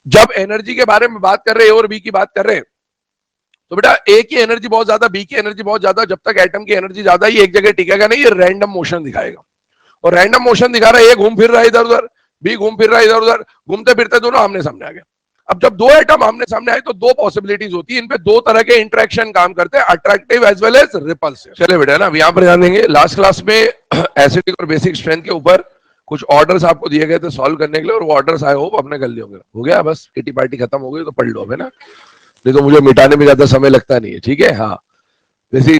जब एनर्जी के बारे में बात कर रहे हैं, ए और बी की बात कर रहे हैं, तो बेटा ए की एनर्जी बहुत ज्यादा, बी की एनर्जी बहुत ज्यादा, जब तक एटम की एनर्जी ज्यादा, ये एक जगह टिकेगा नहीं, ये रैंडम मोशन दिखाएगा। और रैंडम मोशन दिखा रहा है, ए घूम फिर रहा है इधर उधर, बी घूम फिर रहा है इधर उधर, घूमते फिरते दोनों आमने सामने आ गए। अब जब दो एटम आमने सामने आए तो दो पॉसिबिलिटीज होती है, इन पे दो तरह के इंटरेक्शन काम करते हैं, attractive as well as repulsive. चले बेटा ना, अब यहां पर ध्यान देंगे। लास्ट क्लास में एसिडिक और बेसिक स्ट्रेंथ के ऊपर कुछ ऑर्डर्स आपको दिए गए थे सॉल्व करने के लिए, और वो ऑर्डर्स आई होप आपने कर लिए होंगे। हो गया, बस किटी पार्टी खत्म हो गई तो पढ़ लो, है ना, नहीं तो मुझे मिटाने में ज्यादा समय लगता नहीं है, ठीक है। हाँ, वैसे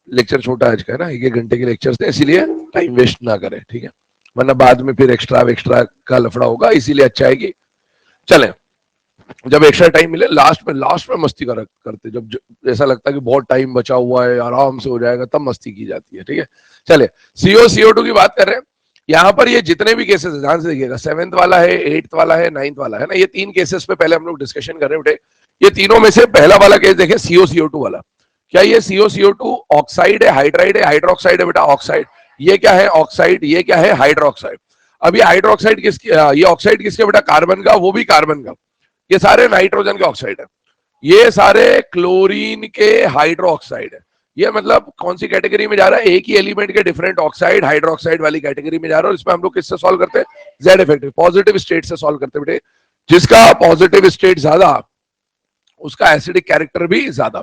लेक्चर छोटा आज का है ना, 1-1 घंटे के लेक्चर्स थे, इसीलिए टाइम वेस्ट ना करें, ठीक है, वरना बाद में फिर एक्स्ट्रा का लफड़ा होगा, इसीलिए अच्छा है कि चलें जब एक्स्ट्रा टाइम मिले लास्ट में मस्ती करते, जब ऐसा लगता है कि बहुत टाइम बचा हुआ है, आराम से हो जाएगा, तब मस्ती की जाती है, ठीक है। चले, CO2 की बात कर रहे हैं। यहाँ पर ये जितने भी केसेस है, ध्यान से देखिएगा, 7th वाला है, 8th वाला है, 9th वाला है ना, ये 3 केसेस पे पहले हम लोग डिस्कशन कर रहे हैं। ये तीनों में से पहला वाला केस देखें, CO2 वाला। क्या ये CO2 ऑक्साइड है, हाइड्राइड है, हाइड्रोक्साइड है? बेटा ऑक्साइड। ये क्या है? ऑक्साइड। ये क्या है? हाइड्रोक्साइड। अब ये हाइड्रोक्साइड किसकी, ये ऑक्साइड किसके बेटा? कार्बन का, वो भी कार्बन का। ये सारे नाइट्रोजन के ऑक्साइड है, ये सारे क्लोरीन के हाइड्रोक्साइड है। ये मतलब कौन सी कैटेगरी में जा रहा है? एक ही एलिमेंट के डिफरेंट ऑक्साइड, हाइड्रोक्साइड वाली कैटेगरी में जा रहा है। और इसमें हम लोग किससे सॉल्व करते हैं? जेड इफेक्टिव, पॉजिटिव स्टेट से सॉल्व करते हैं बेटे। जिसका पॉजिटिव स्टेट ज्यादा, उसका एसिडिक कैरेक्टर भी ज्यादा।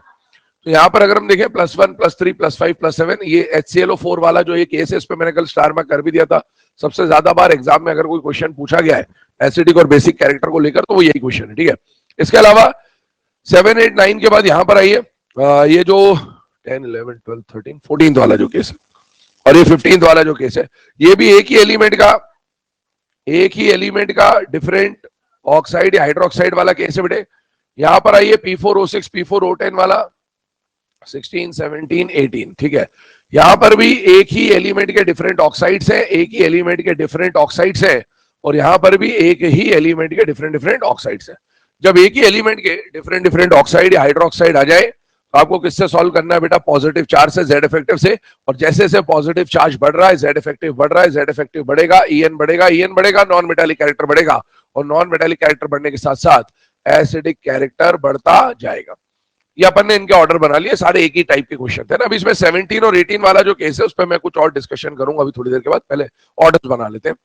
तो यहाँ पर अगर हम देखें +1 +3 +5 +7, ये HClO4 वाला जो ये केस है, इस पे मैंने कल स्टार मार्क कर भी दिया था। सबसे ज्यादा बार एग्जाम में अगर कोई क्वेश्चन पूछा गया है एसिडिक और बेसिक कैरेक्टर को लेकर, तो वो यही क्वेश्चन है, ठीक है। इसके अलावा 7, 8, 9 के बाद यहाँ पर आइए, ये जो 10, 11, 12, 13, 14 वाला जो केस है, और ये 15 वाला जो केस है, ये भी एक ही एलिमेंट का डिफरेंट ऑक्साइड या हाइड्रोक्साइड वाला केस है बेटे। यहाँ पर आइए P4O6 P4O10 वाला, 16, 17, 18, ठीक है। यहां पर भी एक ही एलिमेंट के डिफरेंट ऑक्साइड्स हैं, एक ही एलिमेंट के डिफरेंट ऑक्साइड्स हैं, और यहां पर भी एक ही एलिमेंट के डिफरेंट ऑक्साइड्स हैं। जब एक ही एलिमेंट के डिफरेंट ऑक्साइड या हाइड्रोक्साइड आ जाए, तो आपको किससे सॉल्व करना है बेटा? पॉजिटिव चार्ज से, जेड इफेक्टिव से। और जैसे जैसे पॉजिटिव चार्ज बढ़ रहा है, जेड इफेक्टिव बढ़ रहा है, जेड इफेक्टिव बढ़ेगा, EN बढ़ेगा, नॉन मेटालिक कैरेक्टर बढ़ेगा, और नॉन मेटालिक कैरेक्टर बढ़ने के साथ साथ एसिडिक कैरेक्टर बढ़ता जाएगा। ये अपन ने इनके ऑर्डर बना लिए, सारे एक ही टाइप के क्वेश्चन थे ना। अभी इसमें 17 और 18 वाला जो केस है, उस पर मैं कुछ और डिस्कशन करूंगा अभी थोड़ी देर के बाद, पहले ऑर्डर बना लेते हैं।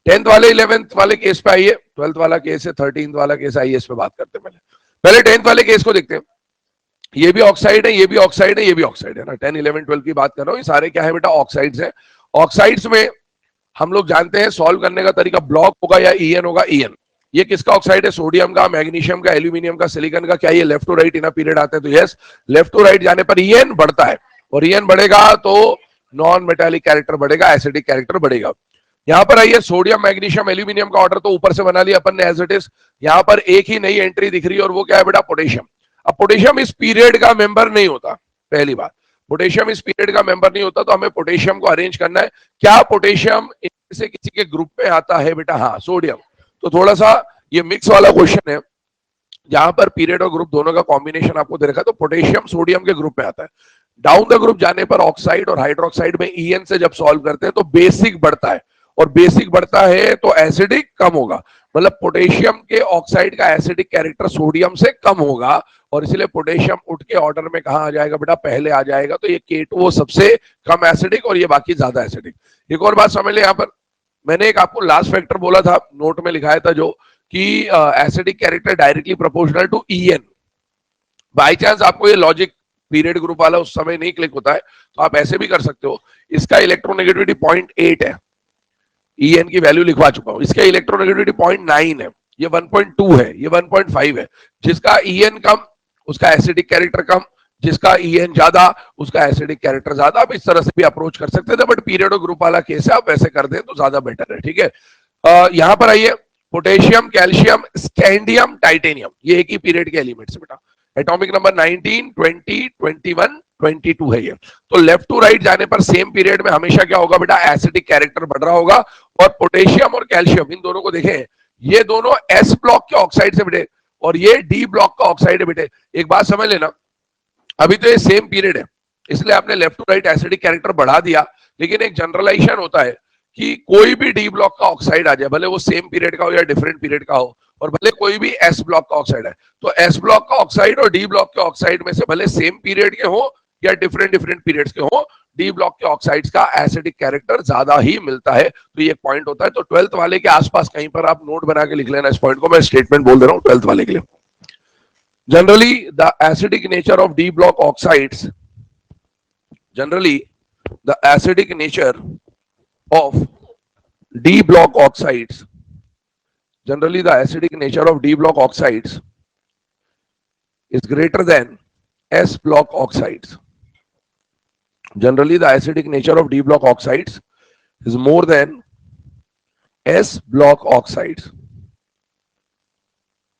10th वाले 11th वाले केस पे आइए, 12th वाला केस है, 13th वाला केस, आइए इस पे बात करते हैं। पहले 10th वाले केस को देखते हैं। ये भी ऑक्साइड है, ये भी ऑक्साइड है, ये भी ऑक्साइड है ना। 10, 11, 12 की बात कर रहा हूँ, ये सारे क्या है बेटा? ऑक्साइड्स है। ऑक्साइड्स में हम लोग जानते हैं सॉल्व करने का तरीका ब्लॉक होगा या EN होगा। EN, ये किसका ऑक्साइड है? सोडियम का, मैग्नीशियम का, एल्यूमिनियम का, सिलिकॉन का। क्या ये left to right in a period आते हैं? तो यस, लेफ्ट टू राइट जाने पर EN बढ़ता है, और EN बढ़ेगा तो नॉन मेटालिक कैरेक्टर बढ़ेगा, एसिडिक कैरेक्टर बढ़ेगा। यहां पर आइए, सोडियम, मैग्नीशियम, एल्यूमिनियम का ऑर्डर तो ऊपर से बना लिया अपन ने एज इट इज। यहां पर एक ही नई एंट्री दिख रही है, और वो क्या है बेटा? पोटेशियम। अब पोटेशियम इस पीरियड का मेंबर नहीं होता, पहली बात, पोटेशियम इस पीरियड का मेंबर नहीं होता, तो हमें पोटेशियम को अरेंज करना है। क्या पोटेशियम से किसी के ग्रुप में आता है बेटा? हाँ, सोडियम। तो थोड़ा सा ये मिक्स वाला क्वेश्चन है, जहां पर पीरियड और ग्रुप दोनों का कॉम्बिनेशन आपको दे रखा है, तो पोटेशियम सोडियम के ग्रुप में आता है। डाउन द ग्रुप जाने पर ऑक्साइड और हाइड्रोक्साइड में EN से जब सॉल्व करते हैं तो बेसिक बढ़ता है, और बेसिक बढ़ता है तो एसिडिक कम होगा। मतलब पोटेशियम के ऑक्साइड का एसिडिक कैरेक्टर सोडियम से कम होगा, और इसलिए पोटेशियम उठ के ऑर्डर में कहां आ जाएगा बेटा? पहले आ जाएगा। तो ये K2O सबसे कम एसिडिक, और ये बाकी ज्यादा एसिडिक। एक और बात समझ ले, यहां पर मैंने एक आपको लास्ट फैक्टर बोला था, नोट में लिखाया था, जो कि acidic character directly proportional to EN। By chance आपको ये लॉजिक पीरियड ग्रुप वाला उस समय नहीं क्लिक होता है, तो आप ऐसे भी कर सकते हो। इसका इलेक्ट्रोनेगेटिविटी 0.8 है, EN की वैल्यू लिखवा चुका हूं। इसका इलेक्ट्रोनेगेटिविटी 0.9 है, ये 1.2 है, ये 1.5 है। जिसका EN कम, उसका एसिडिक कैरेक्टर कम, जिसका EN ज्यादा, उसका एसिडिक कैरेक्टर ज्यादा। आप इस तरह से भी अप्रोच कर सकते थे, बट पीरियड और ग्रुप वाला केस है, आप वैसे कर दें तो ज्यादा बेटर है, ठीक है। यहां पर आइए, पोटेशियम, कैल्शियम, स्कैंडियम, टाइटेनियम, ये एक ही पीरियड के एलिमेंट्स है बेटा। एटॉमिक नंबर 19, 20, 21, 22 है ये। तो लेफ्ट टू राइट जाने पर सेम पीरियड में हमेशा क्या होगा बेटा? एसिडिक कैरेक्टर बढ़ रहा होगा। और पोटेशियम और कैल्शियम, इन दोनों को देखें, ये दोनों S ब्लॉक के ऑक्साइड से बेटे, और ये D ब्लॉक का ऑक्साइड है बेटे। एक बात समझ लेना, अभी तो ये सेम पीरियड है, इसलिए आपने left to right acidic character बढ़ा दिया, लेकिन एक जनरलाइजेशन होता है कि कोई भी D ब्लॉक का ऑक्साइड आ जाए, भले वो सेम पीरियड का हो या डिफरेंट पीरियड का हो, और भले कोई भी एस ब्लॉक का ऑक्साइड है, तो एस ब्लॉक का ऑक्साइड और डी ब्लॉक के ऑक्साइड में से भले सेम पीरियड के हो या डिफरेंट डिफरेंट पीरियड्स के हो, डी ब्लॉक के ऑक्साइड्स का एसिडिक कैरेक्टर ज्यादा ही मिलता है। तो ये पॉइंट होता है। तो 12th वाले के आसपास कहीं पर आप नोट बना के लिख लेना इस पॉइंट को, मैं स्टेटमेंट बोल दे रहा हूं 12th वाले के लिए। Generally the acidic nature of D block oxides, generally the acidic nature of D block oxides, generally the acidic nature of D block oxides is greater than S block oxides. Generally the acidic nature of D block oxides is more than S block oxides.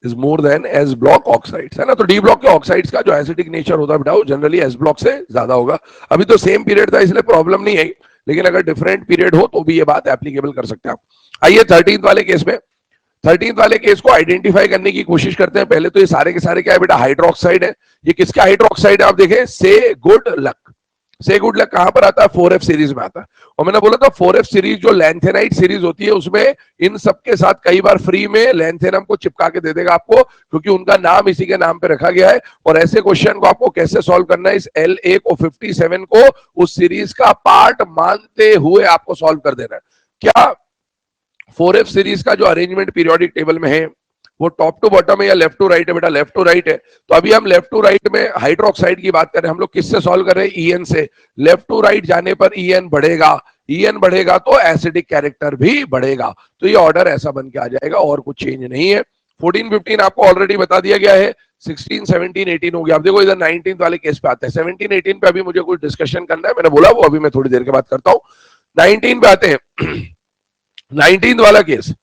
Is more than S block oxides, है ना। तो D block के oxides का जो acidic nature होता है बेटा वो generally S block से ज्यादा होगा। अभी तो same period था इसलिए प्रॉब्लम नहीं आई, लेकिन अगर different period हो तो भी ये बात applicable कर सकते हैं आप। आइए 13th वाले केस में, 13th वाले केस को आइडेंटिफाई करने की कोशिश करते हैं। पहले तो ये सारे के सारे क्या है बेटा, हाइड्रोक्साइड है। ये किसका हाइड्रोक्साइड है आप देखें, से गुड लक। से गुड लक कहां पर आता है, 4F सीरीज में आता है। और मैंने बोला था 4F सीरीज जो लैंथेनाइट सीरीज होती है उसमें इन सबके साथ कई बार फ्री में लैंथेनम को चिपका के दे देगा आपको, क्योंकि उनका नाम इसी के नाम पे रखा गया है। और ऐसे क्वेश्चन को आपको कैसे सॉल्व करना है, इस LA को 57 को उस सीरीज का पार्ट मानते हुए आपको सॉल्व कर देना है। क्या 4F सीरीज का जो अरेंजमेंट पीरियोडिक टेबल में है वो टॉप टू बॉटम है या लेफ्ट टू राइट है बेटा, लेफ्ट टू राइट है। तो अभी हम लेफ्ट टू राइट में हाइड्रोक्साइड की बात कर रहे हैं, हम लोग किससे सॉल्व कर रहे हैं, EN से। लेफ्ट टू राइट जाने पर EN बढ़ेगा, EN बढ़ेगा तो एसिडिक कैरेक्टर भी बढ़ेगा। तो ये ऑर्डर ऐसा बन के आ जाएगा और कुछ चेंज नहीं है। 14 15 आपको ऑलरेडी बता दिया गया है, 16 17 18 हो गया। अब देखो इधर 19th वाले केस पे आते हैं। 17 18 पे अभी मुझे कुछ डिस्कशन करना है, मैंने बोला वो अभी मैं थोड़ी देर के बाद करता हूँ। 19 पे आते हैं। 19th वाला केस,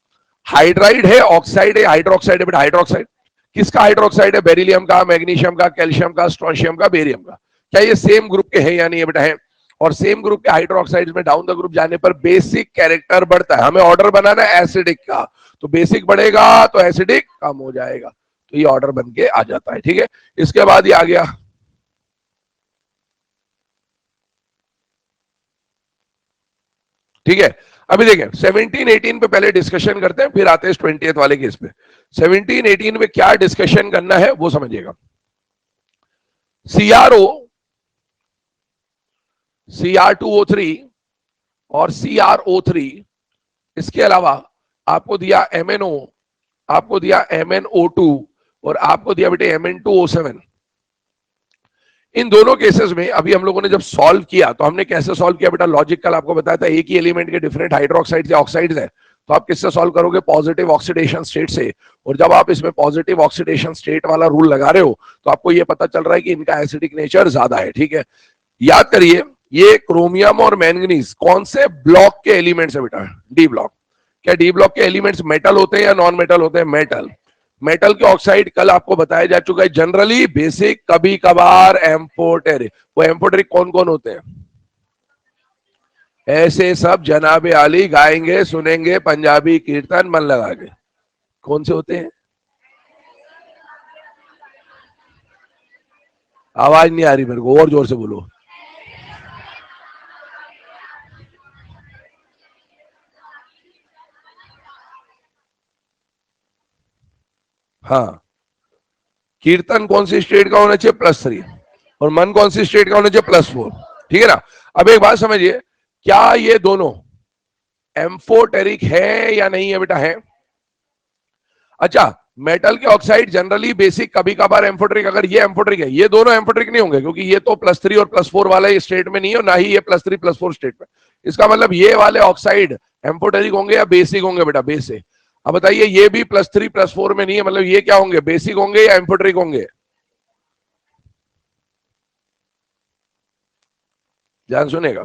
हाइड्राइड है, ऑक्साइड है, हाइड्रोक्साइड है बेटा, हाइड्रोक्साइड। किसका हाइड्रोक्साइड है, बेरिलियम का, मैग्नीशियम का, कैल्शियम का, स्ट्रोंशियम का, बेरियम का। क्या ये सेम ग्रुप के हैं या नहीं बेटा, है। और सेम ग्रुप के हाइड्रोक्साइड्स में डाउन द ग्रुप जाने पर बेसिक कैरेक्टर बढ़ता है। हमें ऑर्डर बनाना है एसिडिक का, तो बेसिक बढ़ेगा तो एसिडिक कम हो जाएगा। तो ये ऑर्डर बन के आ जाता है, ठीक है। इसके बाद ये आ गया, ठीक है। अभी देखें 17 18 पे पहले डिस्कशन करते हैं, फिर आते हैं 20th वाले केस पे। 17 18 में क्या डिस्कशन करना है वो समझिएगा। CrO, Cr2O3 और CrO3, इसके अलावा आपको दिया MnO, आपको दिया MnO2 और आपको दिया बेटे Mn2O7। इन दोनों केसेस में अभी हम लोगों ने जब सॉल्व किया तो हमने कैसे सॉल्व किया बेटा, लॉजिक कल आपको बताया था, एक ही एलिमेंट के डिफरेंट हाइड्रोक्साइड्स या ऑक्साइड्स है, तो आप किससे सॉल्व करोगे, पॉजिटिव ऑक्सीडेशन स्टेट से। और जब आप इसमें पॉजिटिव ऑक्सीडेशन स्टेट वाला रूल लगा रहे हो तो आपको ये पता चल रहा है कि इनका एसिडिक नेचर ज्यादा है, ठीक है। याद करिए ये क्रोमियम और मैंगनीज कौन से ब्लॉक के एलिमेंट्स है बेटा, डी ब्लॉक। क्या डी ब्लॉक के एलिमेंट्स मेटल होते हैं या नॉन मेटल होते हैं, मेटल। मेटल के ऑक्साइड कल आपको बताया जा चुका है, जनरली बेसिक, कभी कभार एम्फोटेरिक। वो एम्फोटेरिक कौन कौन होते हैं, ऐसे सब जनाबे आली गाएंगे सुनेंगे पंजाबी कीर्तन मन लगा के। कौन से होते हैं, आवाज नहीं आ रही मेरे को, और जोर से बोलो। हाँ, कीर्तन कौन सी स्टेट का होना चाहिए, +3, और मन कौन सी स्टेट का होना चाहिए, +4, ठीक है ना। अब एक बात समझिए, क्या ये दोनों एम्फोटेरिक है या नहीं है बेटा, है। अच्छा, मेटल के ऑक्साइड जनरली बेसिक, कभी कभार एम्फोटेरिक। अगर ये एम्फोटेरिक है, ये दोनों एम्फोटेरिक नहीं होंगे, क्योंकि ये तो +3 और +4 वाला स्टेट में नहीं है और ना ही ये +3 +4 स्टेट में। इसका मतलब ये वाले ऑक्साइड एम्फोटेरिक होंगे या बेसिक होंगे बेटा, बेसिक। अब बताइए ये भी +3 +4 में नहीं है, मतलब ये क्या होंगे, बेसिक होंगे या एम्फोटेरिक होंगे, ध्यान सुनेगा।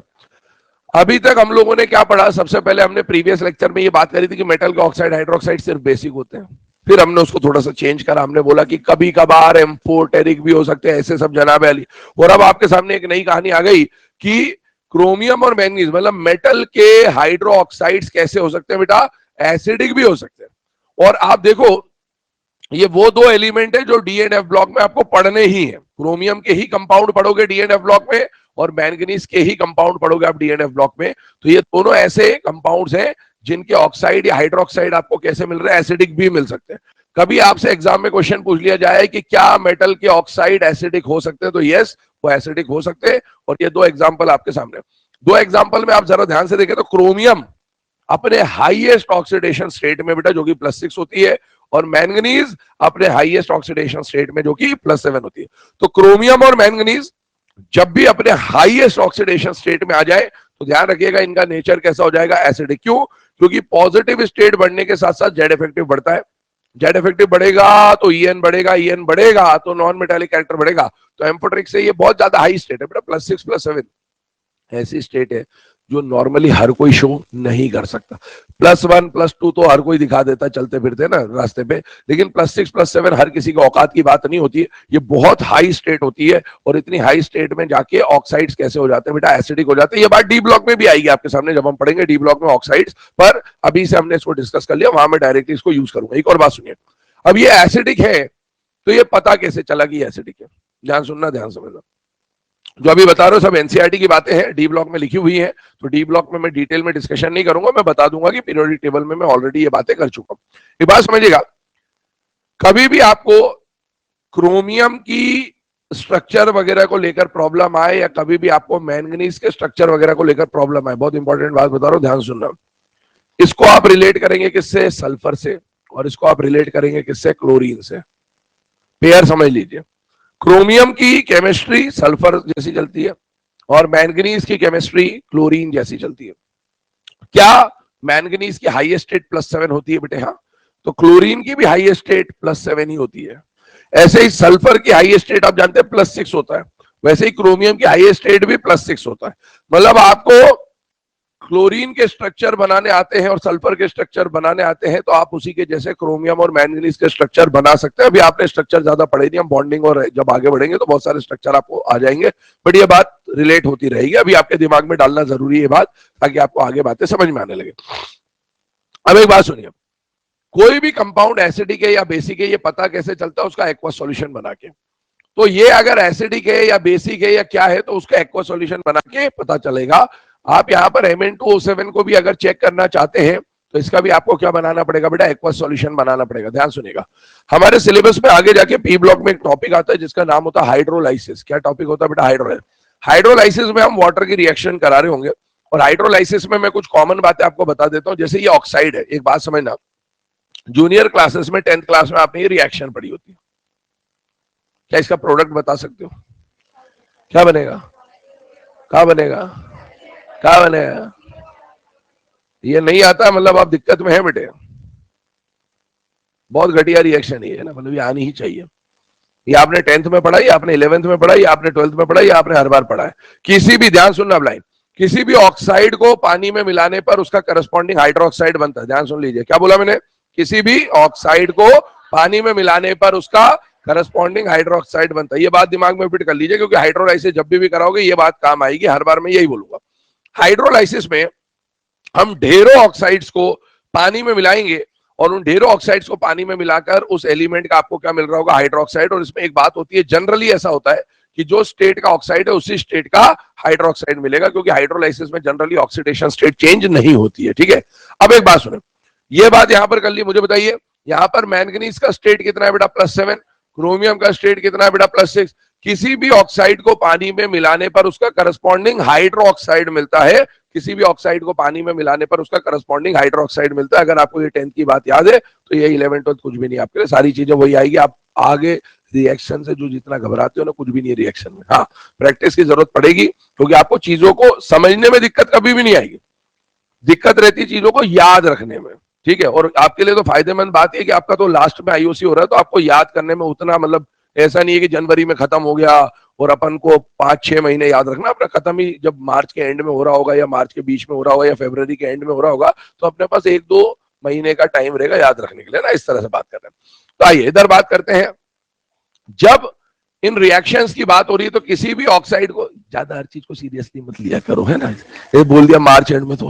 अभी तक हम लोगों ने क्या पढ़ा, सबसे पहले हमने प्रीवियस लेक्चर में ये बात करी थी कि मेटल के ऑक्साइड हाइड्रोक्साइड सिर्फ बेसिक होते हैं। फिर हमने उसको थोड़ा सा चेंज करा, हमने बोला कि कभी कभार एम्फोटेरिक भी हो सकते हैं, ऐसे सब जनाब अली। और अब आपके सामने एक नई कहानी आ गई कि क्रोमियम और मैंगनीज, मतलब मेटल के हाइड्रो ऑक्साइड्स कैसे हो सकते हैं बेटा, एसिडिक भी हो सकते हैं। और आप देखो ये वो दो एलिमेंट है जो डी एंड एफ ब्लॉक में आपको पढ़ने ही है। क्रोमियम के ही कंपाउंड पढ़ोगे डी एंड एफ ब्लॉक में, और मैंगनीज के ही कंपाउंड पढ़ोगे आप डी एंड एफ ब्लॉक में। तो ये दोनों ऐसे कंपाउंड्स हैं जिनके ऑक्साइड या हाइड्रोक्साइड आपको कैसे मिल रहे हैं, एसिडिक भी मिल सकते हैं। कभी आपसे एग्जाम में क्वेश्चन पूछ लिया जाए कि क्या मेटल के ऑक्साइड एसिडिक हो सकते हैं, तो यस वो एसिडिक हो सकते हैं। और ये दो एग्जांपल आपके सामने, दो एग्जांपल में आप जरा ध्यान से देखें तो क्रोमियम अपने हाईएस्ट ऑक्सीडेशन स्टेट में बेटा जो कि +6 होती है, और मैंगनीज अपने हाईएस्ट ऑक्सीडेशन स्टेट में जो कि +7 होती है। तो क्रोमियम और मैंगनीज जब भी अपने हाईएस्ट ऑक्सीडेशन स्टेट में आ जाए तो ध्यान रखिएगा इनका नेचर कैसा हो जाएगा, एसिडिक। क्यों? क्योंकि पॉजिटिव स्टेट बढ़ने के साथ साथ जेड इफेक्टिव बढ़ता है, जेड इफेक्टिव बढ़ेगा तो ईएन बढ़ेगा, ईएन बढ़ेगा तो नॉन मेटालिक कैरेक्टर बढ़ेगा। तो एम्फोटेरिक से ये बहुत ज्यादा हाई स्टेट है बेटा, +6 +7 ऐसी स्टेट है जो नॉर्मली हर कोई शो नहीं कर सकता। +1 +2 तो हर कोई दिखा देता चलते फिरते ना रास्ते पे, लेकिन +6 +7 हर किसी की औकात की बात नहीं होती है। ये बहुत हाई स्टेट होती है, और इतनी हाई स्टेट में जाके ऑक्साइड्स कैसे हो जाते हैं बेटा, एसिडिक हो जाते हैं। ये बात डी ब्लॉक में भी आएगी आपके सामने जब हम पढ़ेंगे डी ब्लॉक में ऑक्साइड्स, पर अभी से हमने इसको डिस्कस कर लिया, वहां में डायरेक्टली इसको यूज करूंगा। एक और बात सुनिए, अब ये एसिडिक है तो ये पता कैसे चला कि एसिडिक है? ध्यान सुनना, ध्यान समझना। जो अभी बता रहा हूं सब एनसीईआरटी की बातें हैं, डी ब्लॉक में लिखी हुई है, तो डी ब्लॉक में मैं डिटेल में डिस्कशन नहीं करूंगा, मैं बता दूंगा कि पीरियोडिक टेबल में मैं ऑलरेडी ये बातें कर चुका हूं। ये बात समझिएगा, कभी भी आपको क्रोमियम की स्ट्रक्चर वगैरह को लेकर प्रॉब्लम आए, या कभी भी आपको मैंगनीज के स्ट्रक्चर वगैरह को लेकर प्रॉब्लम आए, बहुत इंपॉर्टेंट बात बता रहा हूं, ध्यान सुनना। इसको आप रिलेट करेंगे किससे? सल्फर से। और इसको आप रिलेट करेंगे किससे? क्लोरीन से। पेयर समझ लीजिए, क्रोमियम की केमिस्ट्री सल्फर जैसी चलती है, और मैंगनीज की केमिस्ट्री क्लोरीन जैसी चलती है। क्या मैंगनीज की हाईएस्ट स्टेट +7 होती है बेटे? हाँ। तो क्लोरीन की भी हाईएस्ट स्टेट +7 ही होती है। ऐसे ही सल्फर की हाईएस्ट स्टेट आप जानते हैं +6 होता है, वैसे ही क्रोमियम की हाईएस्ट स्टेट भी +6 होता है। मतलब आपको क्लोरीन के स्ट्रक्चर बनाने आते हैं और सल्फर के स्ट्रक्चर बनाने आते हैं, तो आप उसी के जैसे क्रोमियम और मैंगनीज के स्ट्रक्चर बना सकते हैं। अभी आपने स्ट्रक्चर ज्यादा पढ़े नहीं, हम बॉन्डिंग और जब आगे बढ़ेंगे तो बहुत सारे स्ट्रक्चर आपको आ जाएंगे, बट ये बात रिलेट होती रहेगी, अभी आपके दिमाग में डालना जरूरी है ये बात, ताकि आपको आगे बातें समझ में आने लगे। अब एक बात सुनिए, कोई भी कंपाउंड एसिडिक है या बेसिक है ये पता कैसे चलता है? उसका एक्वा सॉल्यूशन बना के। तो ये अगर एसिडिक है या बेसिक है या क्या है, तो उसका एक्वा सॉल्यूशन बना के पता चलेगा। आप यहाँ पर Mn2O7 को भी अगर चेक करना चाहते हैं तो इसका भी आपको क्या बनाना पड़ेगा बेटा? एक्वा सॉल्यूशन बनाना पड़ेगा। ध्यान सुनिएगा, हमारे सिलेबस में आगे जाके पी ब्लॉक में एक टॉपिक आता है जिसका नाम होता है हाइड्रोलाइसिस। क्या टॉपिक होता है बेटा? हाइड्रोलाइसिस में हम वाटर की रिएक्शन करा रहे होंगे, और हाइड्रोलाइसिस में मैं कुछ कॉमन बातें आपको बता देता हूं। जैसे ये ऑक्साइड है, एक बात समझना, जूनियर क्लासेस में 10th क्लास में आपने ये रिएक्शन पढ़ी होती है। क्या इसका प्रोडक्ट बता सकते हो? क्या बनेगा? क्या बनेगा? क्या बनेगा? ये नहीं आता मतलब आप दिक्कत में है बेटे, बहुत घटिया रिएक्शन है ना, मतलब ये आनी ही चाहिए। ये आपने 10th में पढ़ा, ये आपने 11th में पढ़ा, ये आपने 12th में पढ़ा, ये आपने हर बार पढ़ा है। किसी भी, ध्यान सुनना लाइन, किसी भी ऑक्साइड को पानी में मिलाने पर उसका करस्पॉन्डिंग हाइड्रोक्साइड बनता है। ध्यान सुन लीजिए, क्या बोला मैंने? किसी भी ऑक्साइड को पानी में मिलाने पर उसका करस्पॉन्डिंग हाइड्रोक्साइड बनता है। ये बात दिमाग में फिट कर लीजिए, क्योंकि हाइड्रोलाइसिस जब भी कराओगे ये बात काम आएगी, हर बार मैं यही बोलूंगा। हाइड्रोलाइसिस में हम ढेरों ऑक्साइड्स को पानी में मिलाएंगे, और उन ढेरों ऑक्साइड्स को पानी में मिलाकर उस एलिमेंट का आपको क्या मिल रहा होगा? हाइड्रोक्साइड। और इसमें एक बात होती है, जनरली ऐसा होता है कि जो स्टेट का ऑक्साइड है उसी स्टेट का हाइड्रोक्साइड मिलेगा, क्योंकि हाइड्रोलाइसिस में जनरली ऑक्सीडेशन स्टेट चेंज नहीं होती है। ठीक है, अब एक बात सुनो, ये बात यहां पर कर ली, मुझे बताइए यहां पर मैंगनीज का स्टेट कितना है बेटा? +7। क्रोमियम का स्टेट कितना है बेटा? +6। किसी भी ऑक्साइड को पानी में मिलाने पर उसका करस्पॉन्डिंग हाइड्रोक्साइड मिलता है, किसी भी ऑक्साइड को पानी में मिलाने पर उसका करस्पॉन्डिंग हाइड्रोक्साइड मिलता है। अगर आपको ये 10th की बात याद है तो ये 11th 12th कुछ भी नहीं आपके लिए, सारी चीजें वही आएगी। आप आगे रिएक्शन से जो जितना घबराते हो ना, कुछ भी नहीं रिएक्शन में। हाँ, प्रैक्टिस की जरूरत पड़ेगी, क्योंकि आपको चीजों को समझने में दिक्कत कभी भी नहीं आएगी, दिक्कत रहती है चीजों को याद रखने में। ठीक है, और आपके लिए तो फायदेमंद बात है कि आपका तो लास्ट में आईओसी हो रहा है, तो आपको याद करने में उतना मतलब ऐसा नहीं है कि जनवरी में खत्म हो गया और अपन को 5-6 महीने याद रखना। अपना खत्म ही जब मार्च के एंड में हो रहा होगा, या मार्च के बीच में हो रहा होगा, या फरवरी के एंड में हो रहा होगा, तो अपने पास 1-2 महीने का टाइम रहेगा याद रखने के लिए ना। इस तरह से बात कर रहे हैं। तो आइए इधर बात करते हैं। जब इन रिएक्शंस की बात हो रही है तो किसी भी ऑक्साइड को, ज्यादा हर चीज को सीरियसली मत लिया करो, है ना। ये बोल दिया मार्च एंड में, तो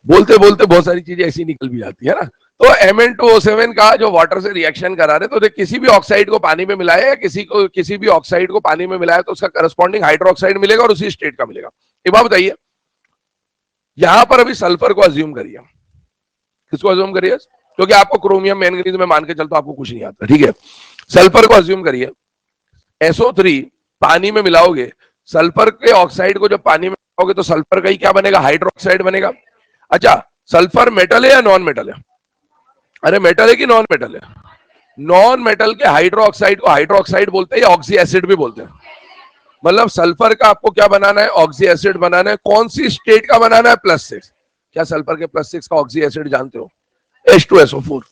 बोलते बोलते बहुत सारी चीजें ऐसी निकल भी जाती है ना। तो Mn2O7 का जो वाटर से रिएक्शन करा रहे, तो किसी भी ऑक्साइड को पानी में मिलाया, या किसी भी ऑक्साइड को पानी में मिलाया तो उसका करस्पॉन्डिंग हाइड्रोक्साइड मिलेगा और उसी स्टेट का मिलेगा। एक बात बताइए, यहां पर अभी सल्फर को अज्यूम करिए, किसको अज्यूम करिए, क्योंकि आपको क्रोमियम मैंगनीज में मान के चलता आपको कुछ नहीं आता, ठीक है। सल्फर को अज्यूम करिए, SO3 पानी में मिलाओगे, सल्फर के ऑक्साइड को जब पानी में मिलाओगे तो सल्फर का ही क्या बनेगा, हाइड्रोक्साइड बनेगा। अच्छा, सल्फर मेटल है या नॉन मेटल है? अरे मेटल है कि नॉन मेटल है? नॉन मेटल के हाइड्रोक्साइड को हाइड्रोक्साइड बोलते हैं या ऑक्सी एसिड भी बोलते हैं। मतलब सल्फर का आपको क्या बनाना है, ऑक्सी एसिड बनाना है। कौन सी स्टेट का बनाना है, +6। क्या सल्फर के +6 का ऑक्सी एसिड जानते हो? H2SO4।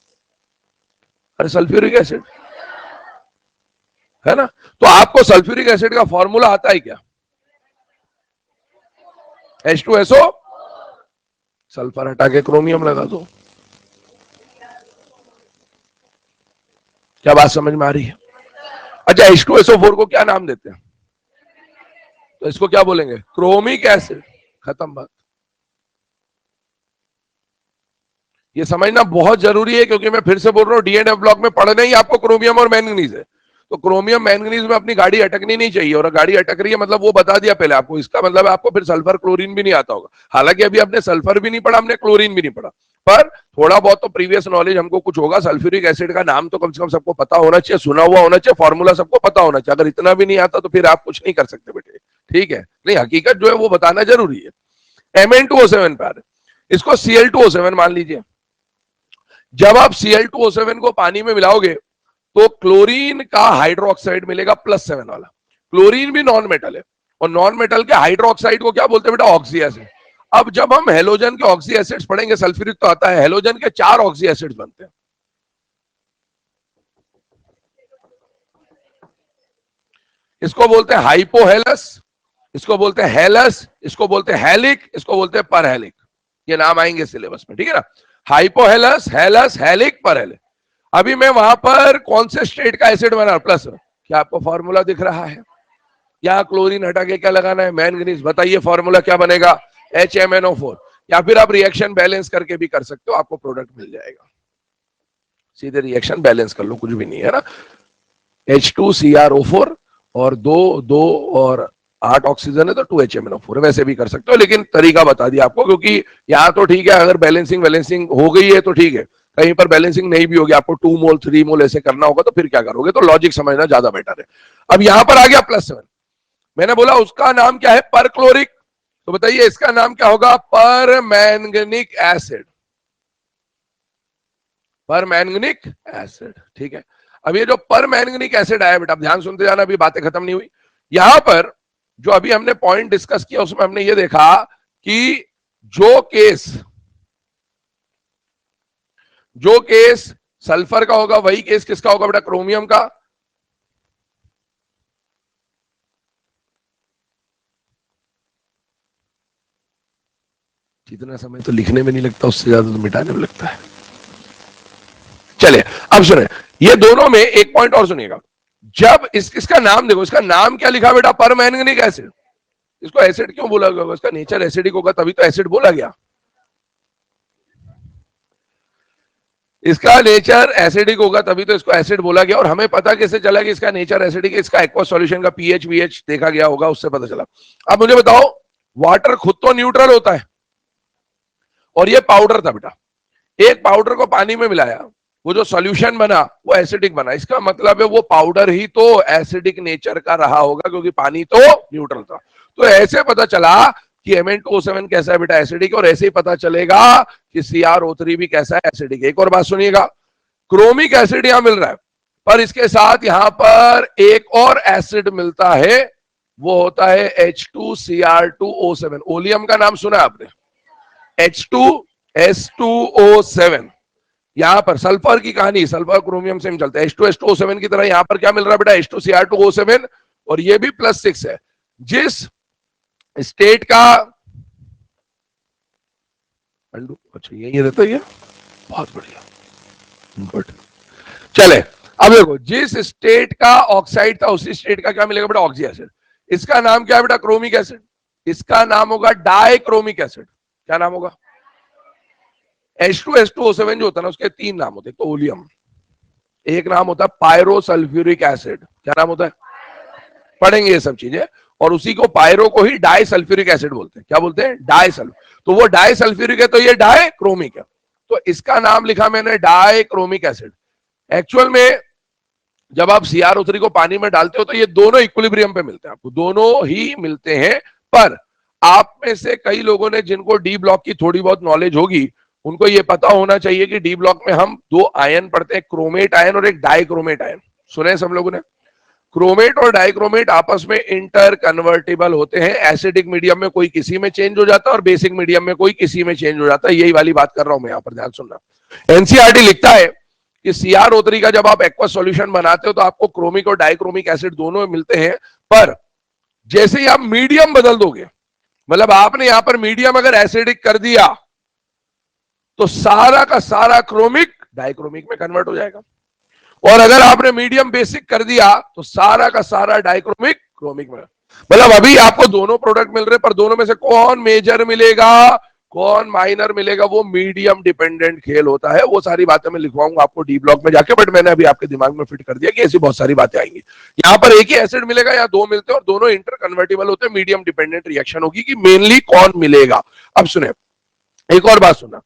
अरे सल्फ्यूरिक एसिड है ना। तो आपको सल्फ्यूरिक एसिड का फॉर्मूला आता है क्या? H2SO, सल्फर हटा के क्रोमियम लगा दो। क्या बात समझ में आ रही है? अच्छा, H2SO4 को क्या नाम देते हैं? तो इसको क्या बोलेंगे, क्रोमिक एसिड। खत्म बात। ये समझना बहुत जरूरी है, क्योंकि मैं फिर से बोल रहा हूं, D&F ब्लॉक में पढ़ना ही आपको क्रोमियम और मैंगनीज है। तो क्रोमियम मैंगनीज में अपनी गाड़ी अटकनी नहीं चाहिए, और गाड़ी अटक रही है मतलब वो बता दिया पहले आपको, इसका मतलब आपको फिर सल्फर क्लोरीन भी नहीं आता होगा। हालांकि अभी आपने सल्फर भी नहीं पढ़ा, हमने क्लोरीन भी नहीं पढ़ा, पर थोड़ा बहुत तो प्रीवियस नॉलेज हमको कुछ होगा। सल्फ्यूरिक एसिड का नाम तो कम से कम सबको पता होना चाहिए, सुना हुआ होना चाहिए, फॉर्मूला सबको पता होना चाहिए। अगर इतना भी नहीं आता तो फिर आप कुछ नहीं कर सकते बेटे, ठीक है। नहीं, हकीकत जो है वो बताना जरूरी है। Mn2O7 पर इसको Cl2O7 मान लीजिए। जब आप Cl2O7 को पानी में मिलाओगे तो क्लोरीन का हाइड्रोक्साइड मिलेगा +7 वाला। क्लोरीन भी नॉन मेटल है, और नॉन मेटल के हाइड्रोक्साइड को क्या बोलते हैं बेटा, ऑक्सी एसिड। अब जब हम हेलोजन के ऑक्सी एसिड्स पढ़ेंगे, सल्फ्यूरिक तो आता है, हेलोजन के 4 ऑक्सी एसिड्स बनते हैं। इसको बोलते हैं हाइपोहेलस, इसको बोलते हैं हेलस, इसको बोलते हैं हेलिक, इसको बोलते हैं परहेलिक। ये नाम आएंगे सिलेबस में, ठीक है ना। हाइपोहेलस, हेलस, हेलिक, परहेलिक। अभी मैं वहां पर कौन से स्टेट का एसिड बना, प्लस। क्या आपको फॉर्मूला दिख रहा है? या क्लोरीन हटा के क्या लगाना है, मैंगनीज। बताइए फॉर्मूला क्या बनेगा, HMnO4। या फिर आप रिएक्शन बैलेंस करके भी कर सकते हो, आपको प्रोडक्ट मिल जाएगा। सीधे रिएक्शन बैलेंस कर लो, कुछ भी नहीं है ना। H2CrO4 और 2 और 8 ऑक्सीजन है तो 2HMnO4। वैसे भी कर सकते हो, लेकिन तरीका बता दिया आपको, क्योंकि यहां तो ठीक है, अगर बैलेंसिंग हो गई है तो ठीक है, कहीं पर बैलेंसिंग नहीं भी होगी, आपको 2 मोल 3 मोल ऐसे करना होगा तो फिर क्या करोगे, तो लॉजिक समझना ज्यादा बेटर है। अब यहां पर आ गया +7। मैंने बोला उसका नाम क्या है, परक्लोरिक। तो बताइए इसका नाम क्या होगा, परमैंगनिक एसिड। परमैंगनिक एसिड, ठीक है। अब ये जो परमैंगनिक एसिड आया बेटा, ध्यान सुनते जाना, अभी बातें खत्म नहीं हुई। यहां पर जो अभी हमने पॉइंट डिस्कस किया उसमें हमने ये देखा कि जो केस सल्फर का होगा वही केस किसका होगा बेटा, क्रोमियम का। जितना समय तो लिखने में नहीं लगता, उससे ज्यादा तो मिटाने में लगता है। चलिए अब सुने, ये दोनों में एक पॉइंट और सुनिएगा। जब इसका नाम देखो, इसका नाम क्या लिखा बेटा, परमैंगनिक एसिड। इसको एसिड क्यों बोला गया, इसका नेचर एसिडिक होगा तभी तो एसिड बोला गया। इसका नेचर एसिडिक होगा तभी तो इसको एसिड बोला गया। और हमें पता कैसे चला कि इसका नेचर एसिडिक है, इसका एक्वा सॉल्यूशन का पीएच वीएच देखा गया होगा, उससे पता चला। अब मुझे बताओ, वाटर खुद तो न्यूट्रल होता है, और ये पाउडर था बेटा। एक पाउडर को पानी में मिलाया, वो जो सॉल्यूशन बना वो एसिडिक बना। इसका मतलब है वो पाउडर ही तो एसिडिक नेचर का रहा होगा, क्योंकि पानी तो न्यूट्रल था। तो ऐसे पता चला कि Mn2O7 कैसा है बेटा, एसिडिक। और ऐसे ही पता चलेगा कि CrO3 भी कैसा है, एसिडिक। एक और बात सुनिएगा, क्रोमिक एसिड यहां मिल रहा है, पर इसके साथ यहां पर एक और एसिड मिलता है, वो होता है H2Cr2O7। ओलियम का नाम सुना आपने, H2S2O7। यहां पर सल्फर की कहानी, सल्फर क्रोमियम सेम चलता है। H2S2O7 की तरह यहां पर क्या मिल रहा है बेटा, H2Cr2O7, और ये भी +6 है। जिस स्टेट का अच्छा यही रहता है, बहुत बढ़िया, गुड। चले अब देखो, जिस स्टेट का ऑक्साइड था उसी स्टेट का क्या मिलेगा बेटा, ऑक्सी एसिड। इसका नाम क्या है बेटा, क्रोमिक एसिड। इसका नाम होगा डाइक्रोमिक एसिड। क्या नाम होगा, H2S2O7 जो होता है ना, उसके 3 नाम होते हैं। तो ओलियम, एक नाम होता है पायरोसल्फ्यूरिक एसिड। क्या नाम होता है, पढ़ेंगे ये सब चीजें। और उसी को पायरो को ही डाई सल्फ्यूरिक एसिड बोलते हैं। क्या बोलते हैं, डाई सल्फ्यूरिक। तो वो डाई सल्फ्यूरिक है तो ये डाई क्रोमिक है। तो इसका नाम लिखा मैंने डाइक्रोमिक एसिड। एक्चुअल में जब आप CrO3 को पानी में डालते हो तो ये दोनों इक्विलिब्रियम पे मिलते हैं, आपको दोनों ही मिलते हैं। पर आप में से कई लोगों ने जिनको डी ब्लॉक की थोड़ी बहुत नॉलेज होगी उनको ये पता होना चाहिए कि डी ब्लॉक में हम दो आयन पढ़ते हैं, क्रोमेट आयन और एक डाइक्रोमेट आयन। सुने सब लोगों ने? क्रोमेट और डाइक्रोमेट आपस में इंटर कन्वर्टिबल होते हैं। एसिडिक मीडियम में कोई किसी में चेंज हो जाता है और बेसिक मीडियम में कोई किसी में चेंज हो जाता है। यही वाली बात कर रहा हूं मैं, यहां पर ध्यान सुनना। एनसीईआरटी लिखता है कि CrO3 का जब आप एक्वा सॉल्यूशन बनाते हो तो आपको क्रोमिक और डाइक्रोमिक एसिड दोनों मिलते हैं, पर जैसे ही आप मीडियम बदल दोगे, मतलब आपने यहां पर मीडियम अगर एसिडिक कर दिया तो सारा का सारा क्रोमिक डाइक्रोमिक में कन्वर्ट हो जाएगा, और अगर आपने मीडियम बेसिक कर दिया तो सारा का सारा डाइक्रोमिक क्रोमिक में। मतलब अभी आपको दोनों प्रोडक्ट मिल रहे, पर दोनों में से कौन मेजर मिलेगा कौन माइनर मिलेगा, वो मीडियम डिपेंडेंट खेल होता है। वो सारी बातें मैं लिखवाऊंगा आपको डी ब्लॉक में जाके, बट मैंने अभी आपके दिमाग में फिट कर दिया कि ऐसी बहुत सारी बातें आएंगी। यहां पर एक ही एसिड मिलेगा या दो मिलते हैं और दोनों इंटर कन्वर्टिबल होते हैं, मीडियम डिपेंडेंट रिएक्शन होगी कि मेनली कौन मिलेगा। अब सुने, एक और बात सुना,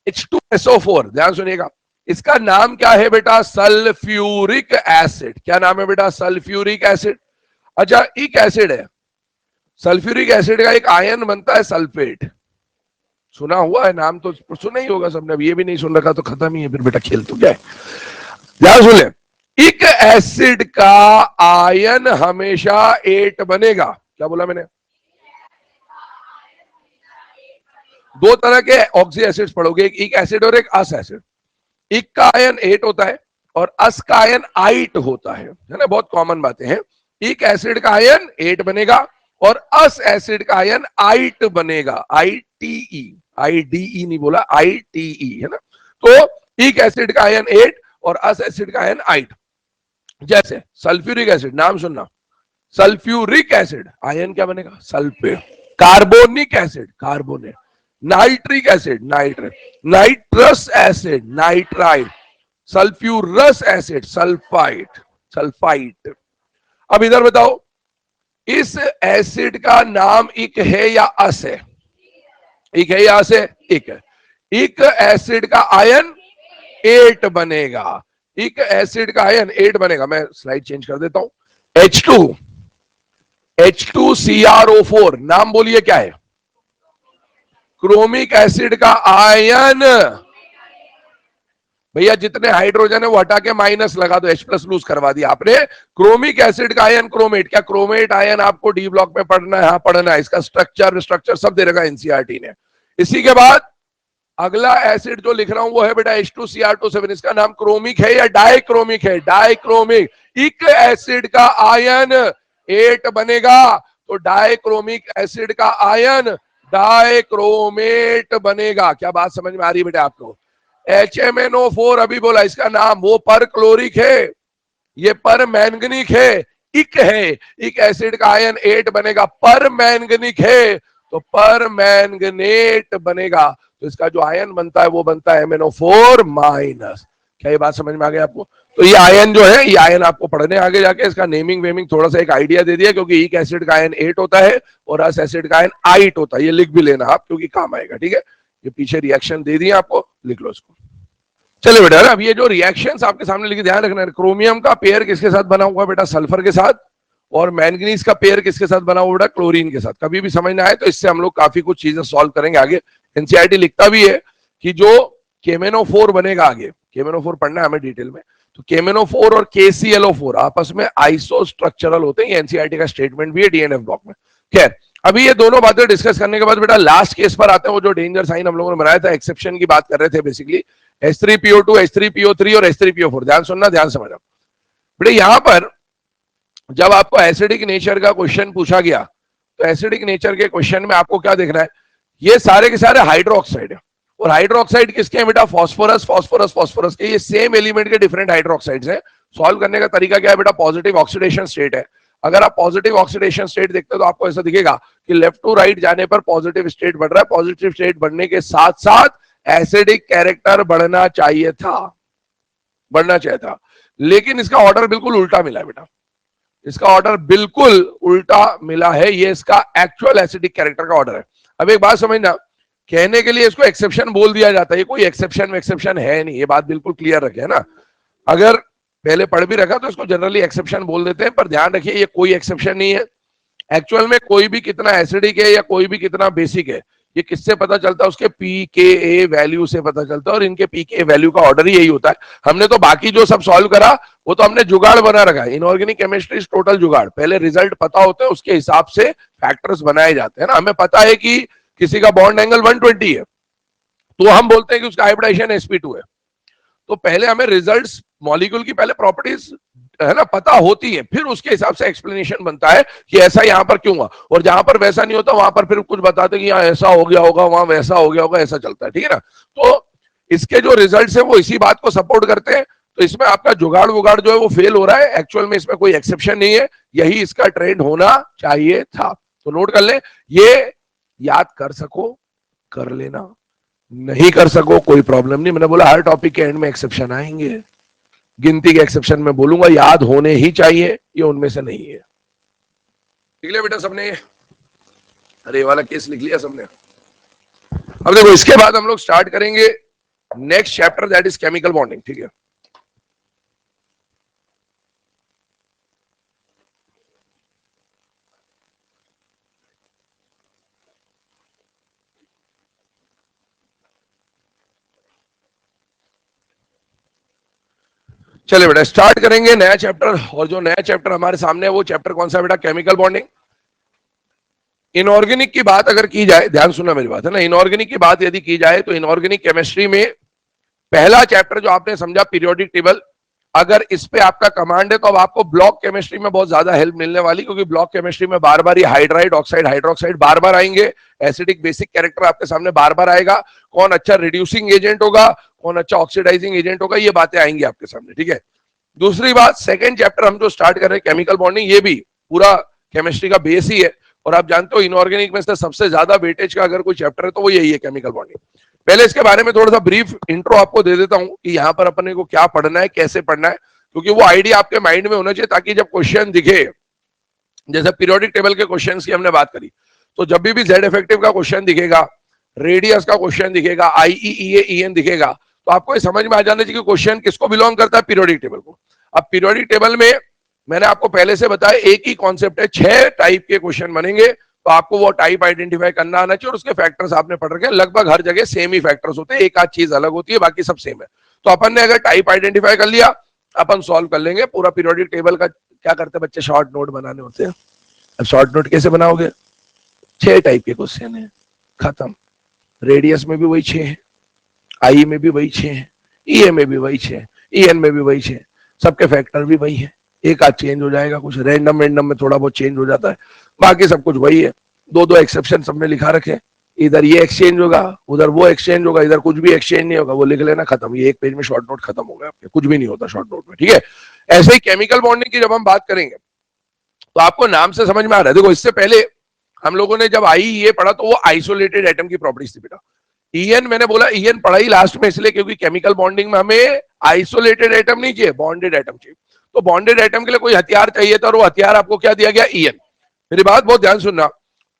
H2SO4, ध्यान सुनिएगा, इसका नाम क्या है बेटा? Sulphuric acid. क्या नाम है बेटा? Sulphuric acid. अच्छा, एक एसिड है, सल्फ्यूरिक एसिड का एक आयन बनता है सल्फेट। सुना हुआ है नाम तो सुना ही होगा सबने, अब ये भी नहीं सुन रखा तो खत्म ही है फिर बेटा, खेल तो क्या है। ध्यान सुन ले, एक एसिड का आयन हमेशा 8 बनेगा। क्या बोला मैंने? दो तरह के ऑक्सी एसिड्स पढ़ोगे, एक एसिड और एक अस एसिड। एक का आयन 8 होता है और अस का आयन 8 होता है ना, बहुत कॉमन बातें हैं। एक एसिड का आयन 8 बनेगा और अस एसिड का आयन 8 बनेगा, ITE, IDE नहीं बोला, ITE है ना। तो एक एसिड का आयन 8 और अस एसिड का आयन 8। जैसे सल्फ्यूरिक एसिड, नाम सुनना, सल्फ्यूरिक एसिड आयन क्या बनेगा? Sulphate. Carbonic acid carbonate, nitric acid nitrate, nitrous acid nitrite, sulphurous acid sulphite sulphite. अब इधर बताओ, इस एसिड का नाम इक है या अस है? इक है या अस है? इक है। इक एसिड का आयन 8 बनेगा, इक एसिड का आयन 8 बनेगा। मैं स्लाइड चेंज कर देता हूं। H2CrO4, नाम बोलिए क्या है? क्रोमिक एसिड का आयन। भैया जितने हाइड्रोजन है वो हटा के माइनस लगा दो, H+ लूज करवा दिया आपने। क्रोमिक एसिड का आयन क्रोमेट। क्या क्रोमेट आयन आपको डी ब्लॉक में पढ़ना है? हाँ पढ़ना है, इसका स्ट्रक्चर सब दे रखा एनसीईआरटी ने। इसी के बाद अगला एसिड जो लिख रहा हूं वो है बेटा H2Cr27। इसका नाम क्रोमिक है या डाइक्रोमिक है? डाइक्रोमिक। इक एसिड का आयन 8 बनेगा तो डाइक्रोमिक एसिड का आयन डाइक्रोमेट बनेगा। क्या बात समझ में आ रही है बेटा आपको? HMnO4 अभी बोला, इसका नाम वो पर क्लोरिक है, ये पर मैंगनीक है। इक है, इक एसिड का आयन 8 बनेगा, पर मैंगनीक है तो पर मैंगनेट बनेगा। तो इसका जो आयन बनता है वो बनता है MnO4 माइनस। क्या ये बात समझ में आ गई आपको? तो ये आयन जो है, ये आयन आपको पढ़ने आगे जाके इसका नेमिंग वेमिंग थोड़ा सा एक आइडिया दे दिया, क्योंकि इक एसिड का आयन 8 होता है और अस एसिड का आयन 8 होता है। ये लिख भी लेना आप क्योंकि काम आएगा, ठीक है। ये पीछे रिएक्शन दे दिए आपको, लिख लो इसको। चलिए बेटा, अब ये जो रिएक्शंस आपके सामने लिखे, ध्यान रखना, क्रोमियम का पेयर किसके साथ बना हुआ बेटा? सल्फर के साथ। और मैंगनीज का पेयर किसके साथ बना हुआ बेटा? क्लोरीन के साथ। कभी भी समझना है तो इससे हम लोग काफी कुछ चीजें सॉल्व करेंगे आगे। एनसीईआरटी लिखता भी है कि जो KMnO4 बनेगा आगे, KMnO4 पढ़ना है हमें डिटेल में, तो KMnO4 और KClO4 आपस में आइसोस्ट्रक्चरल होते हैं। एनसीईआरटी का स्टेटमेंट भी है DNF ब्लॉक में। खैर, अभी ये दोनों बातें डिस्कस करने के बाद बेटा लास्ट केस पर आते हैं, वो जो डेंजर साइन हम लोगों ने बनाया था, एक्सेप्शन की बात कर रहे थे बेसिकली, H3PO2, H3PO3 और H3PO4। ध्यान सुनना, ध्यान समझना बेटा। यहां पर जब आपको एसिडिक नेचर का क्वेश्चन पूछा गया तो एसिडिक नेचर के क्वेश्चन में आपको क्या देखना है? ये सारे के सारे हाइड्रोक्साइड है, और हाइड्रोक्साइड किसके हैं बेटा? फास्फोरस फास्फोरस फास्फोरस के। ये सेम एलिमेंट के डिफरेंट हाइड्रोक्साइड्स हैं। सॉल्व करने का तरीका क्या है बेटा? पॉजिटिव ऑक्सीडेशन स्टेट है। अगर आप पॉजिटिव ऑक्सीडेशन स्टेट देखते हो तो आपको ऐसा दिखेगा कि लेफ्ट टू राइट जाने पर पॉजिटिव स्टेट बढ़ रहा है। पॉजिटिव स्टेट बढ़ने के साथ साथ एसिडिक कैरेक्टर बढ़ना चाहिए था, लेकिन इसका ऑर्डर बिल्कुल उल्टा मिला है बेटा। इसका ऑर्डर बिल्कुल उल्टा मिला है, ये इसका एक्चुअल एसिडिक कैरेक्टर का ऑर्डर है। अब एक बात समझना, कहने के लिए इसको एक्सेप्शन बोल दिया जाता है, ये कोई एक्सेप्शन है नहीं, ये बात बिल्कुल क्लियर रखे, है ना। अगर पहले पढ़ भी रखा तो इसको जनरली एक्सेप्शन बोल देते हैं, पर ध्यान रखिए ये कोई एक्सेप्शन नहीं है। एक्चुअल में कोई भी कितना एसिडिक है या कोई भी कितना बेसिक है, ये किससे पता चलता है? उसके pKa वैल्यू से पता चलता है, और इनके pKa वैल्यू का ऑर्डर ही यही होता है। हमने तो बाकी जो सब सॉल्व करा वो तो हमने जुगाड़ बना रखा है। इनऑर्गेनिक केमिस्ट्री टोटल जुगाड़, पहले रिजल्ट पता होते हैं उसके हिसाब से फैक्टर्स बनाए जाते हैं ना। हमें पता है कि किसी का बॉन्ड एंगल 120 है तो हम बोलते हैं कि उसका हाइब्रिडाइजेशन sp2 है। तो पहले हमें रिजल्ट्स मॉलिक्यूल की पहले प्रॉपर्टीज है ना पता होती है, फिर उसके हिसाब से एक्सप्लेनेशन बनता है कि ऐसा यहां पर क्यों हुआ, और जहां पर वैसा नहीं होता वहां पर फिर कुछ बताते कि यहाँ ऐसा हो गया होगा, वहां वैसा हो गया होगा, ऐसा चलता है, ठीक है ना। तो इसके जो रिजल्ट्स है वो इसी बात को सपोर्ट करते हैं। तो इसमें आपका जुगाड़ वुगाड़ जो है वो फेल हो रहा है, एक्चुअल में इसमें कोई एक्सेप्शन नहीं है, यही इसका ट्रेंड होना चाहिए था। तो नोट कर लें, ये याद कर सको कर लेना, नहीं कर सको कोई प्रॉब्लम नहीं। मैंने बोला हर टॉपिक के एंड में एक्सेप्शन आएंगे, गिनती के एक्सेप्शन में बोलूंगा, याद होने ही चाहिए, ये उनमें से नहीं है। लिख लिया बेटा सबने? अरे वाला केस लिख लिया सबने? अब देखो इसके बाद हम लोग स्टार्ट करेंगे next chapter, that is chemical bonding, ठीक है। चलिए बेटा स्टार्ट करेंगे नया चैप्टर, और जो नया चैप्टर हमारे सामने है वो चैप्टर कौन सा बेटा? Chemical bonding. इनऑर्गेनिक की बात अगर की जाए, ध्यान सुनना मेरी बात है ना, इनऑर्गेनिक की बात यदि की जाए तो इनऑर्गेनिक केमिस्ट्री में पहला चैप्टर जो आपने समझा पीरियोडिक टेबल, अगर इस पे आपका कमांड है तो अब आपको ब्लॉक केमिस्ट्री में बहुत ज्यादा हेल्प मिलने वाली, क्योंकि ब्लॉक केमिस्ट्री में बार बार ये हाइड्राइड ऑक्साइड हाइड्रोक्साइड बार बार आएंगे, एसिडिक बेसिक कैरेक्टर आपके सामने बार बार आएगा, कौन अच्छा रिड्यूसिंग एजेंट होगा, कौन अच्छा ऑक्सीडाइजिंग एजेंट होगा, ये बातें आएंगी आपके सामने, ठीक है। दूसरी बात, सेकंड चैप्टर हम जो स्टार्ट कर रहे हैं केमिकल बॉन्डिंग, ये भी पूरा केमिस्ट्री का बेस ही है, और आप जानते हो इनऑर्गेनिक में से सबसे ज्यादा वेटेज का अगर कोई चैप्टर है तो वो यही है, केमिकल बॉन्डिंग। पहले इसके बारे में थोड़ा सा ब्रीफ इंट्रो आपको दे देता हूं कि यहाँ पर अपने को क्या पढ़ना है, कैसे पढ़ना है, क्योंकि वो आइडिया आपके माइंड में होना चाहिए, ताकि जब क्वेश्चन दिखे, जैसे पीरियोडिक टेबल के क्वेश्चन की हमने बात करी, तो जब भी जेड इफेक्टिव का क्वेश्चन दिखेगा, रेडियस का क्वेश्चन दिखेगा, IEEA दिखेगा, तो आपको ये समझ में आ जाना चाहिए कि क्वेश्चन किसको बिलोंग करता है, पीरियोडिक टेबल को। अब पीरियोडिक टेबल में मैंने आपको पहले से बताया एक ही कॉन्सेप्ट है, 6 टाइप के क्वेश्चन बनेंगे, तो आपको वो टाइप आइडेंटिफाई करना आना चाहिए, और उसके फैक्टर्स आपने पढ़ रखे हैं, लगभग हर जगह सेम ही फैक्टर्स होते हैं, एक आध चीज अलग होती है, बाकी सब सेम है। तो अपन ने अगर टाइप आइडेंटिफाई कर लिया, अपन सॉल्व कर लेंगे पूरा पीरियोडिक टेबल का। क्या करते हैं बच्चे? शॉर्ट नोट बनाने होते हैं। अब शॉर्ट नोट कैसे बनाओगे? 6 टाइप के क्वेश्चन है, खत्म। रेडियस में भी वही 6 है, आई में भी वही 6 है, EA में भी वही 6, EN में भी वही 6, सबके फैक्टर भी वही है, एक आध चेंज हो जाएगा, कुछ रैंडम में थोड़ा बहुत चेंज हो जाता है, बाकी सब कुछ वही है। दो दो एक्सेप्शन सबने लिखा रखे, इधर ये एक्सचेंज होगा, उधर वो एक्सचेंज होगा, इधर कुछ भी एक्सचेंज नहीं होगा, वो लिख लेना, खत्म। ये एक पेज में शॉर्ट नोट खत्म हो गया आपके, कुछ भी नहीं होता शॉर्ट नोट में, ठीक है। ऐसे ही केमिकल बॉन्डिंग की जब हम बात करेंगे तो आपको नाम से समझ में आ रहा है। देखो इससे पहले हम लोगों ने जब IEA पढ़ा तो वो आइसोलेटेड एटम की प्रॉपर्टीज थी बेटा। EN मैंने बोला EN पढ़ा ही लास्ट में इसलिए क्योंकि केमिकल बॉन्डिंग में हमें आइसोलेटेड एटम नहीं चाहिए, बॉन्डेड एटम चाहिए। तो बॉन्डेड एटम के लिए कोई हथियार चाहिए था, और वो हथियार आपको क्या दिया गया? EN। मेरी बात बहुत ध्यान सुनना,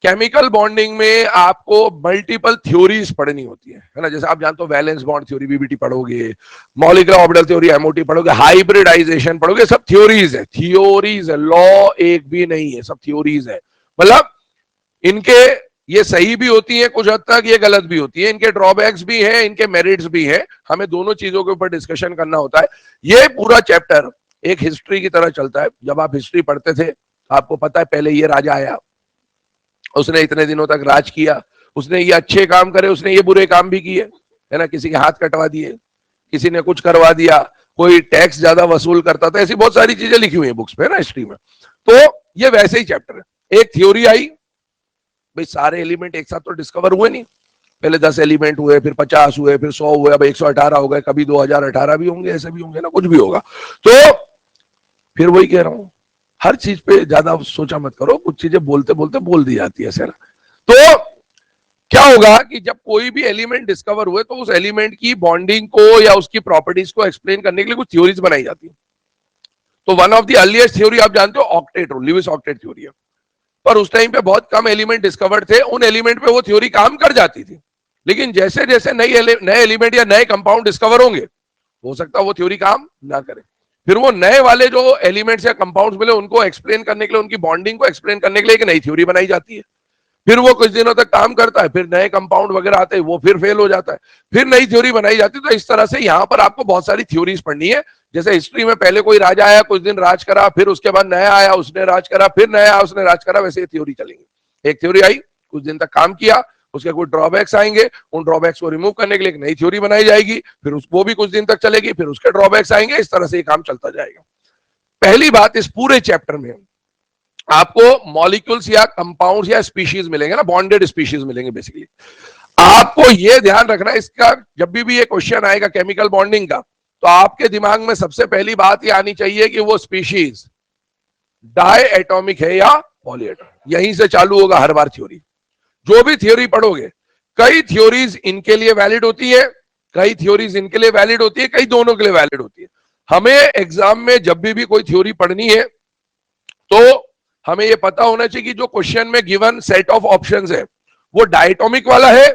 केमिकल बॉन्डिंग में आपको मल्टीपल थ्योरीज पढ़नी होती है ना। जैसे आप जानते हो वैलेंस बॉन्ड थ्योरी BBT पढ़ोगे, मॉलिक्यूलर ऑर्बिटल थ्योरी MOT पढ़ोगे, हाइब्रिडाइजेशन पढ़ोगे, सब थ्योरीज है, थ्योरीज है, लॉ एक भी नहीं है, सब थ्योरीज है। मतलब इनके ये सही भी होती है कुछ हद तक, ये गलत भी होती है, इनके ड्रॉबैक्स भी हैं, इनके मेरिट्स भी हैं, हमें दोनों चीजों के ऊपर डिस्कशन करना होता है। ये पूरा चैप्टर एक हिस्ट्री की तरह चलता है। जब आप हिस्ट्री पढ़ते थे आपको पता है पहले ये राजा आया, उसने इतने दिनों तक राज किया, उसने ये अच्छे काम करे, उसने ये बुरे काम भी किए, है ना, किसी के हाथ कटवा दिए, किसी ने कुछ करवा दिया, कोई टैक्स ज्यादा वसूल करता था, ऐसी बहुत सारी चीजें लिखी हुई है बुक्स पे ना हिस्ट्री में। तो ये वैसे ही चैप्टर है। एक थ्योरी आई, भाई सारे एलिमेंट एक साथ तो डिस्कवर हुए नहीं, पहले 10 एलिमेंट हुए, फिर 50 हुए, फिर 100 हुए, अब 118 हो गए, कभी 2018 भी होंगे, ऐसे भी होंगे ना, कुछ भी होगा। तो फिर वही कह रहा हूं, हर चीज पे ज्यादा सोचा मत करो, कुछ चीजें बोलते बोलते बोल दी जाती है ऐसे ना। तो क्या होगा कि जब कोई भी एलिमेंट डिस्कवर हुए तो उस एलिमेंट की बॉन्डिंग को या उसकी प्रॉपर्टीज को एक्सप्लेन करने के लिए कुछ थ्योरीज बनाई जाती है। तो one of the earliest theory आप जानते हो ऑक्टेट, लिविस ऑक्टेट थ्योरी है। पर उस टाइम पे बहुत कम एलिमेंट डिस्कवर्ड थे, उन एलिमेंट पे वो थ्योरी काम कर जाती थी, लेकिन जैसे जैसे नए एलिमेंट या नए कंपाउंड डिस्कवर होंगे, हो सकता है वो थ्योरी काम ना करे। फिर वो नए वाले जो एलिमेंट्स या कंपाउंड्स मिले उनको एक्सप्लेन करने के लिए, उनकी बॉन्डिंग को एक्सप्लेन करने के लिए एक नई थ्योरी बनाई जाती है। फिर वो कुछ दिनों तक काम करता है, फिर नए कंपाउंड वगैरह आते हैं, वो फिर फेल हो जाता है, फिर नई थ्योरी बनाई जाती है। तो इस तरह से यहां पर आपको बहुत सारी थ्योरीज पढ़नी है। जैसे हिस्ट्री में पहले कोई राजा आया, कुछ दिन राज करा, फिर उसके बाद नया आया, उसने राज करा, फिर नया आया, उसने राज करा, वैसे ये थ्योरी चलेंगी। एक थ्योरी आई, कुछ दिन तक काम किया, उसके कुछ ड्रॉबैक्स आएंगे, उन ड्रॉबैक्स को रिमूव करने के लिए एक नई थ्योरी बनाई जाएगी, फिर वो भी कुछ दिन तक चलेगी, फिर उसके ड्रॉबैक्स आएंगे, इस तरह से ये काम चलता जाएगा। पहली बात, इस पूरे चैप्टर में आपको मॉलिक्यूल्स या कंपाउंड्स या स्पीशीज मिलेंगे ना, बॉन्डेड स्पीशीज मिलेंगे बेसिकली। आपको यह ध्यान रखना, इसका जब भी ये क्वेश्चन आएगा केमिकल बॉन्डिंग का, तो आपके दिमाग में सबसे पहली बात ये आनी चाहिए कि वो स्पीशीज डाई एटॉमिक है या पॉली एटॉमिक। यहीं से चालू होगा हर बार थ्योरी। जो भी थ्योरी पढ़ोगे, कई थ्योरीज इनके लिए वैलिड होती है, कई थ्योरीज इनके लिए वैलिड होती है, कई दोनों के लिए वैलिड होती है। हमें एग्जाम में जब भी कोई थ्योरी पढ़नी है तो हमें यह पता होना चाहिए कि जो क्वेश्चन में गिवन सेट ऑफ ऑप्शंस है वो डायटोमिक वाला है,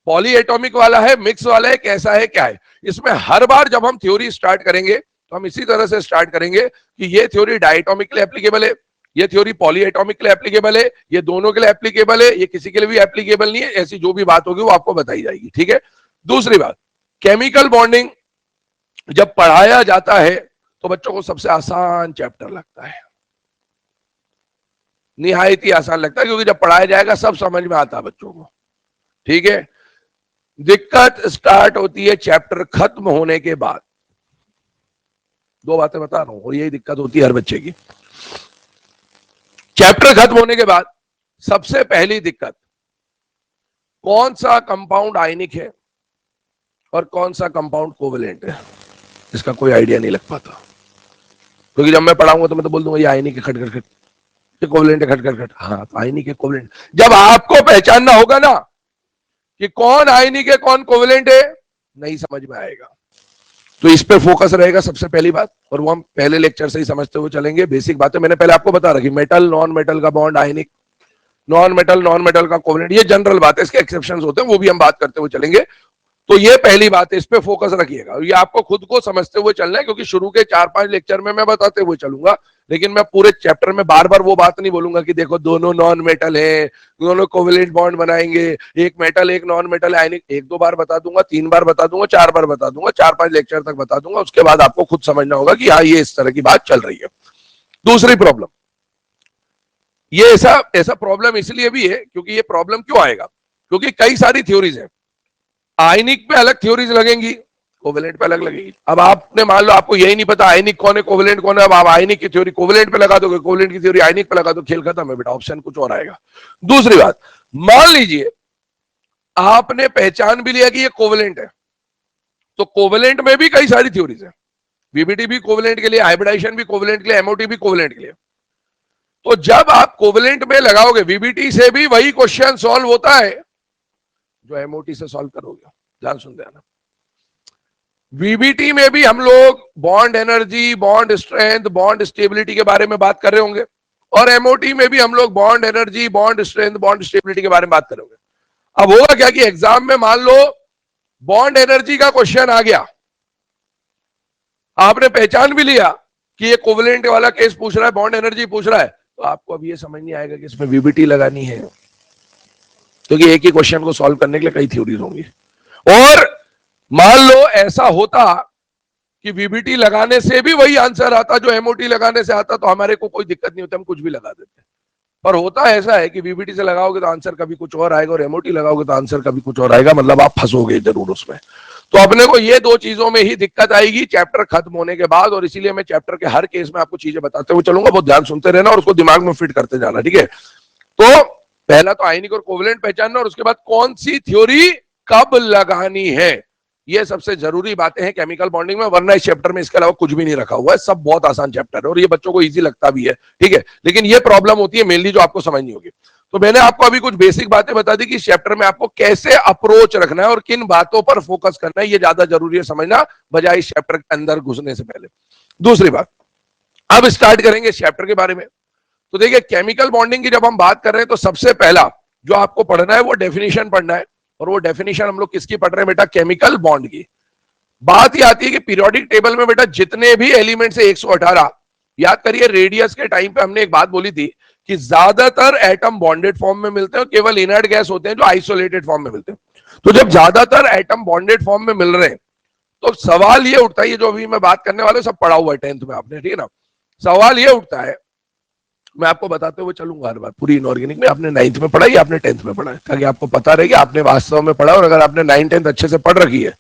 पॉली एटॉमिक वाला है, मिक्स वाला है, कैसा है, क्या है। इसमें हर बार जब हम थ्योरी स्टार्ट करेंगे तो हम इसी तरह से स्टार्ट करेंगे कि ये थ्योरी डायटोमिक के लिए एप्लीकेबल है, ये थ्योरी पॉली एटॉमिक के लिए एप्लीकेबल है, ये दोनों के लिए एप्लीकेबल है, ये किसी के लिए भी एप्लीकेबल नहीं है। ऐसी जो भी बात होगी वो आपको बताई जाएगी, ठीक है। दूसरी बात, केमिकल बॉन्डिंग जब पढ़ाया जाता है तो बच्चों को सबसे आसान चैप्टर लगता है, निहायत ही आसान लगता है, क्योंकि जब पढ़ाया जाएगा सब समझ में आता है बच्चों को, ठीक है। दिक्कत स्टार्ट होती है चैप्टर खत्म होने के बाद। दो बातें बता रहा हूं और यही दिक्कत होती है हर बच्चे की। चैप्टर खत्म होने के बाद सबसे पहली दिक्कत, कौन सा कंपाउंड आयनिक है और कौन सा कंपाउंड कोवेलेंट है, इसका कोई आइडिया नहीं लग पाता। क्योंकि जब मैं पढ़ाऊंगा तो मैं तो बोल दूंगा ये आयनिक है, खट खट खट, ये कोवेलेंट है, खट खट खट। हाँ, तो आयनिक है, कोवेलेंट। जब आपको पहचानना होगा ना कि कौन आयनिक है कौन कोवेलेंट है, नहीं समझ में आएगा। तो इस पे फोकस रहेगा सबसे पहली बात, और वो हम पहले लेक्चर से ही समझते हुए चलेंगे। बेसिक बातें मैंने पहले आपको बता रखी, मेटल नॉन मेटल का बॉन्ड आयनिक, नॉन मेटल का कोवेलेंट, ये जनरल बात है, इसके एक्सेप्शंस होते हैं, वो भी हम बात करते हुए चलेंगे। तो ये पहली बात है, इस पे फोकस रखिएगा। ये आपको खुद को समझते हुए चलना है, क्योंकि शुरू के 4-5 लेक्चर में मैं बताते हुए चलूंगा, लेकिन मैं पूरे चैप्टर में बार बार वो बात नहीं बोलूंगा कि देखो दोनों नॉन मेटल है, दोनों कोवेलेंट बॉन्ड बनाएंगे, एक मेटल एक नॉन मेटल आयनिक। 1-2 बार बता दूंगा, 3 बार बता दूंगा, 4 बार बता दूंगा, 4-5 लेक्चर तक बता दूंगा। उसके बाद आपको खुद समझना होगा कि हाँ, ये इस तरह की बात चल रही है। दूसरी प्रॉब्लम, ये ऐसा प्रॉब्लम इसलिए भी है क्योंकि ये प्रॉब्लम क्यों आएगा, क्योंकि कई सारी थ्योरीज है, आयनिक पे अलग थ्योरीज लगेंगी, कोवेलेंट पे अलग लगेगी। अब आपने मान लो आपको यही नहीं पता आयनिक कौन है कोवेलेंट कौन है, अब आप आयनिक की थ्योरी कोवेलेंट पे लगा दोगे, कोवेलेंट की थ्योरी आयनिक पे लगा दो, खेल खत्म है बेटा, ऑप्शन कुछ और आएगा। दूसरी बात, मान लीजिए आपने पहचान भी लिया कि ये कोवेलेंट है, तो कोवेलेंट में भी कई सारी थ्योरीज है, वीबीटी भी कोवेलेंट के लिए, हाइब्रिडाइजेशन भी कोवेलेंट के लिए, एमओटी भी कोवेलेंट के लिए। तो जब आप कोवेलेंट में लगाओगे, वीबीटी से भी वही क्वेश्चन सॉल्व होता है जो एमओटी से सॉल्व करोगे। ध्यान सुन देना, वीबीटी में भी हम लोग bond energy, bond strength, bond stability के बारे में बात कर रहे होंगे, और एमओटी में भी हम लोग bond energy, bond strength, bond stability के बारे में बात करेंगे। अब होगा क्या कि एग्जाम में मान लो बॉन्ड एनर्जी का क्वेश्चन आ गया, आपने पहचान भी लिया कि ये कोवेलेंट वाला केस पूछ रहा है, बॉन्ड एनर्जी पूछ रहा है, तो आपको अब ये समझ नहीं आएगा कि इसमें वीबीटी लगानी है, क्योंकि एक ही क्वेश्चन को सॉल्व करने के लिए कई थ्योरीज होंगी। और मान लो ऐसा होता कि वीबीटी लगाने से भी वही आंसर आता जो एमओटी लगाने से आता, तो हमारे को कोई दिक्कत नहीं होती, हम कुछ भी लगा देते। पर होता ऐसा है कि वीबीटी से लगाओगे तो आंसर कभी कुछ और आएगा, और एमओटी लगाओगे तो आंसर कभी कुछ और आएगा, मतलब आप फंसोगे जरूर उसमें। तो अपने को ये दो चीजों में ही दिक्कत आएगी चैप्टर खत्म होने के बाद, और इसीलिए मैं चैप्टर के हर केस में आपको चीजें बताते हुए चलूंगा, बहुत ध्यान सुनते रहना और उसको दिमाग में फिट करते जाना, ठीक है। तो पहला तो आयनिक और कोवेलेंट पहचानना, और उसके बाद कौन सी थ्योरी कब लगानी है, ये सबसे जरूरी बातें हैं केमिकल बॉन्डिंग में। वरना इस चैप्टर में इसके अलावा कुछ भी नहीं रखा हुआ है, सब बहुत आसान चैप्टर है और ये बच्चों को इजी लगता भी है, ठीक है। लेकिन ये प्रॉब्लम होती है मेनली जो आपको समझनी होगी। तो मैंने आपको अभी कुछ बेसिक बातें बता दी कि इस चैप्टर में आपको कैसे अप्रोच रखना है और किन बातों पर फोकस करना है, ये ज्यादा जरूरी है समझना, बजाय इस चैप्टर के अंदर घुसने से पहले। दूसरी बात, अब स्टार्ट करेंगे इस चैप्टर के बारे में। तो देखिए, केमिकल बॉन्डिंग की जब हम बात कर रहे हैं तो सबसे पहला जो आपको पढ़ना है वो डेफिनेशन पढ़ना है। और वो डेफिनेशन हम लोग किसकी पढ़ रहे हैं बेटा? केमिकल बॉन्ड की। बात ये आती है कि पीरियोडिक टेबल में बेटा जितने भी एलिमेंट्स है 118, याद करिए रेडियस के टाइम पे हमने एक बात बोली थी कि ज्यादातर एटम बॉन्डेड फॉर्म में मिलते हैं और केवल इनर्ट गैस होते हैं जो आइसोलेटेड फॉर्म में मिलते हैं। तो जब ज्यादातर एटम बॉन्डेड फॉर्म में मिल रहे हैं तो सवाल ये उठता है, ये जो अभी मैं बात करने वाला हूं सब पढ़ा हुआ है 10th में आपने, ठीक है ना। सवाल ये उठता है, मैं आपको बताते हुए चलूंगा हर बार, पूरी इनऑर्गेनिक में आपने 9th में पढ़ा या आपने 10th में पढ़ा है, ताकि आपको पता रहे कि आपने वास्तव में पढ़ा। और अगर आपने 9th 10th अच्छे से पढ़ रखी है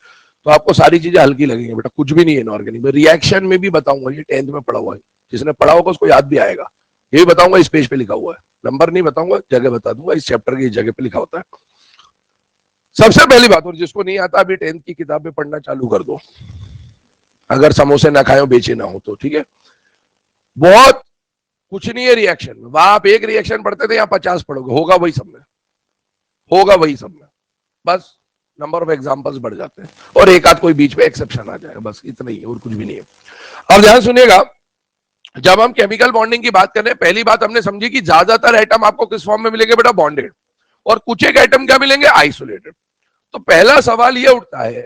तो आपको सारी चीजें हल्की लगेंगी बेटा, कुछ भी नहीं है इनऑर्गेनिक में। रिएक्शन में भी बताऊंगा, ये 10th में पढ़ा हुआ है, जिसने पढ़ा होगा उसको याद भी आएगा। ये भी बताऊंगा, इस पेज पे लिखा हुआ है, नंबर नहीं बताऊंगा, जगह बता दूंगा, इस चैप्टर की जगह पे लिखा होता है। सबसे पहली बात, और जिसको नहीं आता अभी 10th की किताबें पढ़ना चालू कर दो, अगर समोसे ना खाए बेचे ना हो तो, ठीक है। बहुत कुछ नहीं है रिएक्शन में, वहां आप एक रिएक्शन पढ़ते थे, यहाँ 50 पढ़ोगे, होगा वही सब में, होगा वही सब में, बस नंबर ऑफ एग्जांपल्स बढ़ जाते हैं और एक आध कोई बीच में एक्सेप्शन आ जाएगा, बस इतना ही है और कुछ भी नहीं है। अब ध्यान सुनिएगा, जब हम केमिकल बॉन्डिंग की बात कर रहे हैं, पहली बात हमने समझी कि ज्यादातर एटम आपको किस फॉर्म में मिलेंगे बेटा? बॉन्डेड, और कुछ एक एटम क्या मिलेंगे? आइसोलेटेड। तो पहला सवाल यह उठता है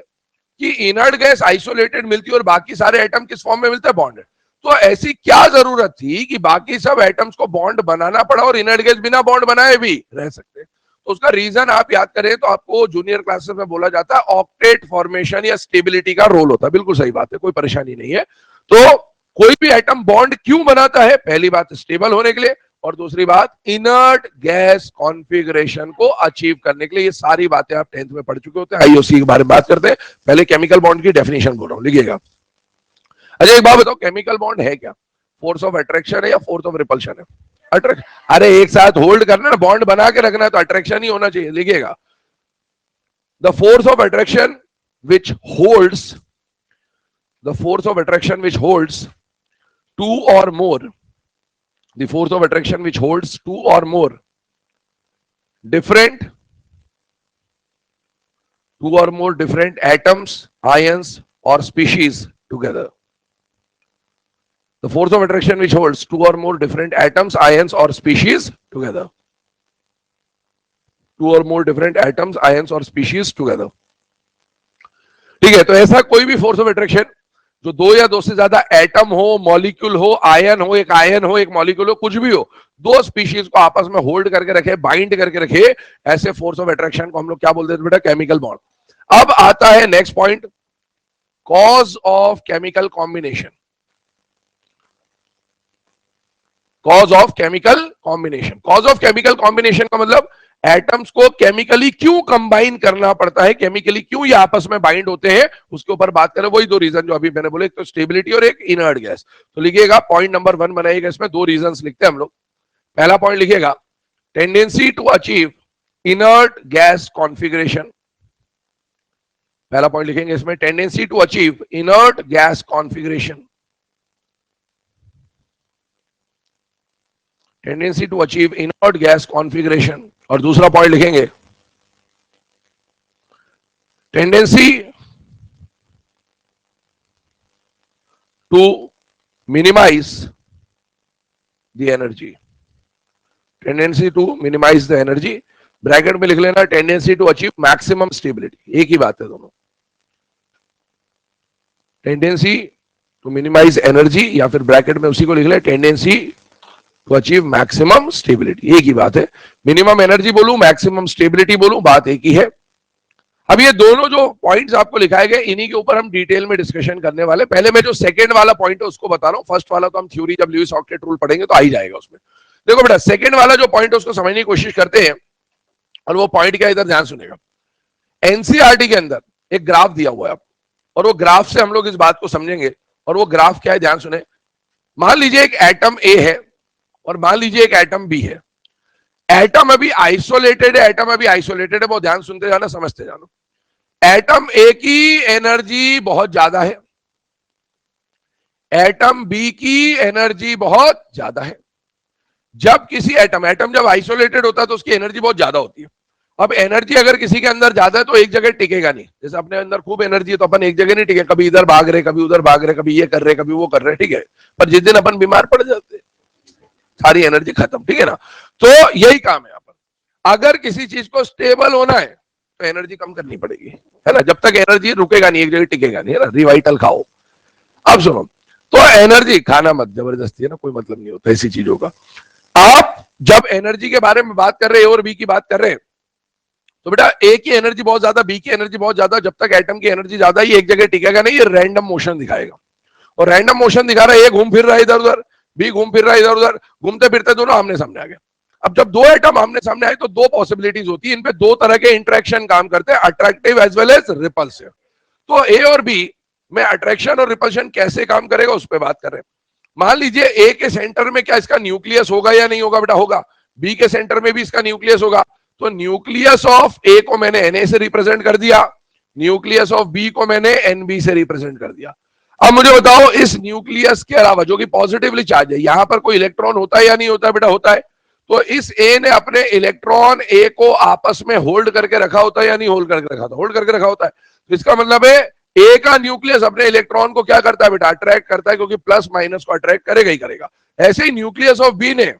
कि इनर्ट गैस आइसोलेटेड मिलती है और बाकी सारे एटम किस फॉर्म में मिलते हैं? बॉन्डेड। तो ऐसी क्या जरूरत थी कि बाकी सब एटम्स को बॉन्ड बनाना पड़ा और इनर्ट गैस बिना बॉन्ड बनाए भी रह सकते हैं? तो उसका रीजन आप याद करें तो आपको जूनियर क्लासेस में बोला जाता है ऑक्टेट फॉर्मेशन या स्टेबिलिटी का रोल होता है। बिल्कुल सही बात है, कोई परेशानी नहीं है। तो कोई भी एटम बॉन्ड क्यों बनाता है? पहली बात स्टेबल होने के लिए, और दूसरी बात इनर्ट गैस कॉन्फ़िगरेशन को अचीव करने के लिए। ये सारी बातें आप 10th में पढ़ चुके होते हैं। आइए उसी के बारे में बात करते हैं। पहले केमिकल बॉन्ड की डेफिनेशन बोल रहा हूं, लिखिएगा। अच्छा एक बात बताओ, केमिकल बॉन्ड है क्या? फोर्स ऑफ अट्रैक्शन है या फोर्स ऑफ रिपल्शन है? अट्रैक्शन। अरे एक साथ होल्ड करना ना, बॉन्ड बना के रखना है तो अट्रैक्शन ही होना चाहिए। लिखिएगा, the force of attraction which holds, the force of attraction which holds two और more, the force of attraction which holds two or more different atoms, ions or species together. The force of attraction which holds two or more different atoms, ions or species together. Two or more different atoms, ions or species together. ठीक है, तो ऐसा कोई भी force of attraction जो दो या दो से ज्यादा एटम हो, मॉलिक्यूल हो, आयन हो, एक मॉलिक्यूल हो, कुछ भी हो, दो स्पीशीज को आपस में होल्ड करके रखे, बाइंड करके रखे, ऐसे फोर्स ऑफ अट्रैक्शन को हम लोग क्या बोलते हैं बेटा? Chemical bond. अब आता है next point, cause of chemical combination. Cause of chemical combination, cause of chemical combination का मतलब एटम्स को केमिकली क्यों कंबाइन करना पड़ता है, केमिकली क्यों ये आपस में बाइंड होते हैं, उसके ऊपर बात करें। वही दो रीजन जो अभी मैंने बोले, एक तो स्टेबिलिटी और एक इनर्ट गैस। तो लिखिएगा, पॉइंट नंबर 1 बनाइएगा, इसमें दो रीजंस लिखते हैं हम लोग। पहला पॉइंट लिखिएगा, tendency to achieve inert gas configuration. पहला पॉइंट लिखेंगे इसमें, tendency to achieve inert gas configuration, tendency to achieve inert gas configuration. और दूसरा पॉइंट लिखेंगे, tendency to minimize the energy, tendency to minimize the energy, bracket में लिख लेना tendency to achieve maximum stability, एक ही बात है दोनों। टेंडेंसी टू मिनिमाइज एनर्जी, या फिर ब्रैकेट में उसी को लिख ले tendency to achieve maximum stability, एक ही बात है। मिनिमम एनर्जी बोलूं, मैक्सिमम स्टेबिलिटी बोलूं, बात एक ही है। अब ये दोनों जो पॉइंट्स आपको लिखाए गए, इन्हीं के ऊपर हम डिटेल में डिस्कशन करने वाले। पहले मैं जो सेकंड वाला पॉइंट है उसको बता रहा हूं, फर्स्ट वाला तो हम थ्योरी जब ल्यूइस ऑक्टेट रूल पढ़ेंगे तो आ ही जाएगा उसमें। देखो बेटा, सेकंड वाला जो पॉइंट है उसको समझने की कोशिश करते हैं, और वो पॉइंट क्या, इधर ध्यान सुनेगा। एनसीईआरटी के अंदर एक ग्राफ दिया हुआ है, और वो ग्राफ से हम लोग इस बात को समझेंगे। और वो ग्राफ क्या है, ध्यान सुने। मान लीजिए एक एटम ए है और मान लीजिए एक एटम बी है। एटम अभी आइसोलेटेड है, एटम अभी आइसोलेटेड है, बहुत ध्यान सुनते जाना, समझते जाना। एटम ए की एनर्जी बहुत ज्यादा है, एटम बी की एनर्जी बहुत ज्यादा है। जब किसी एटम जब आइसोलेटेड होता है तो उसकी एनर्जी बहुत ज्यादा होती है। अब एनर्जी अगर किसी के अंदर ज्यादा है तो एक जगह टिकेगा नहीं। जैसे अपने अंदर खूब एनर्जी है तो अपन एक जगह नहीं टिके, कभी इधर भाग रहे, कभी उधर भाग रहे, कभी ये कर रहे, कभी वो कर रहे, ठीक है। पर जिस दिन अपन बीमार पड़ जाते सारी एनर्जी खत्म, ठीक है ना। तो यही काम है अपन। अगर किसी चीज को स्टेबल होना है तो एनर्जी कम करनी पड़ेगी, है ना। जब तक एनर्जी रुकेगा नहीं, एक जगह टिकेगा नहीं, है ना। रिवाइटल खाओ। अब सुनो, तो एनर्जी खाना मत जबरदस्ती, है ना, कोई मतलब नहीं होता ऐसी चीजों का। आप जब एनर्जी के बारे में बात कर रहे हैं, ए और बी की बात कर रहे हैं, तो बेटा ए की एनर्जी बहुत ज्यादा, बी की एनर्जी बहुत ज्यादा, जब तक एटम की एनर्जी ज्यादा, ये एक जगह टिकेगा नहीं, ये रैंडम मोशन दिखाएगा। और रैंडम मोशन दिखा रहा है, ए घूम फिर रहा है इधर उधर, बी घूम फिर रहा है इधर उधर, घूमते फिरते दोनों आमने सामने आ गए। अब जब दो एटम आमने सामने आए तो दो पॉसिबिलिटीज होती है, इन पे दो तरह के इंटरेक्शन काम करते हैं, attractive as well as repulsive. तो ए और बी में अट्रैक्शन और रिपल्शन कैसे काम करेगा उस पर बात कर रहे हैं। मान लीजिए ए के सेंटर में क्या इसका न्यूक्लियस होगा या नहीं होगा? बेटा होगा। बी के सेंटर में भी इसका न्यूक्लियस होगा। तो न्यूक्लियस ऑफ ए को मैंने Na से रिप्रेजेंट कर दिया, न्यूक्लियस ऑफ बी को मैंने Nb से रिप्रेजेंट कर दिया। अब मुझे बताओ, इस न्यूक्लियस के अलावा जो कि पॉजिटिवली चार्ज है, यहां पर कोई इलेक्ट्रॉन होता है या नहीं होता है? बेटा होता है। तो इस ए ने अपने इलेक्ट्रॉन ए को आपस में होल्ड करके रखा होता है या नहीं होल्ड करके रखा होता? होल्ड करके रखा होता है। तो इसका मतलब है ए का न्यूक्लियस अपने इलेक्ट्रॉन को क्या करता है बेटा? अट्रैक्ट करता है, क्योंकि प्लस माइनस को अट्रैक्ट करेगा ही करेगा। ऐसे ही न्यूक्लियस ऑफ बी ने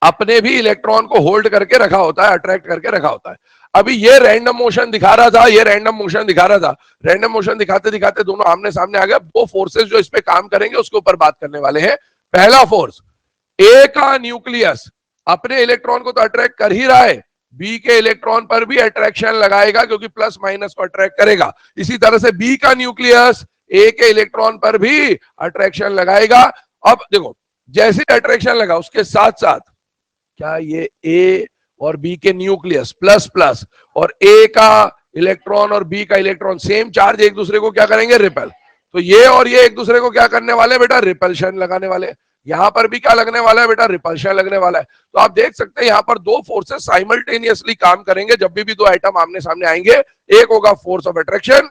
अपने भी इलेक्ट्रॉन को होल्ड करके रखा होता है, अट्रैक्ट करके रखा होता है। अभी ये रैंडम मोशन दिखा रहा था, ये रैंडम मोशन दिखा रहा था। रैंडम मोशन दिखाते दिखाते दोनों आमने सामने आ गए। दो फोर्सेस जो इस पे काम करेंगे उसके ऊपर बात करने वाले हैं। पहला फोर्स, ए का न्यूक्लियस अपने इलेक्ट्रॉन को तो अट्रैक्ट कर ही रहा है, बी के इलेक्ट्रॉन पर भी अट्रैक्शन लगाएगा, क्योंकि प्लस माइनस को अट्रैक्ट करेगा। इसी तरह से बी का न्यूक्लियस ए के इलेक्ट्रॉन पर भी अट्रैक्शन लगाएगा। अब देखो, जैसे अट्रैक्शन लगा उसके साथ साथ क्या ये ए और बी के न्यूक्लियस प्लस प्लस और ए का इलेक्ट्रॉन और बी का इलेक्ट्रॉन सेम चार्ज एक दूसरे को क्या करेंगे? रिपेल। तो ये और ये एक दूसरे को क्या करने वाले बेटा? रिपल्शन लगाने वाले। यहां पर भी क्या लगने वाला है बेटा? रिपल्शन लगने वाला है। तो आप देख सकते हैं यहां पर दो फोर्सेस साइमल्टेनियसली काम करेंगे जब भी दो एटम आमने सामने आएंगे। एक होगा फोर्स ऑफ अट्रैक्शन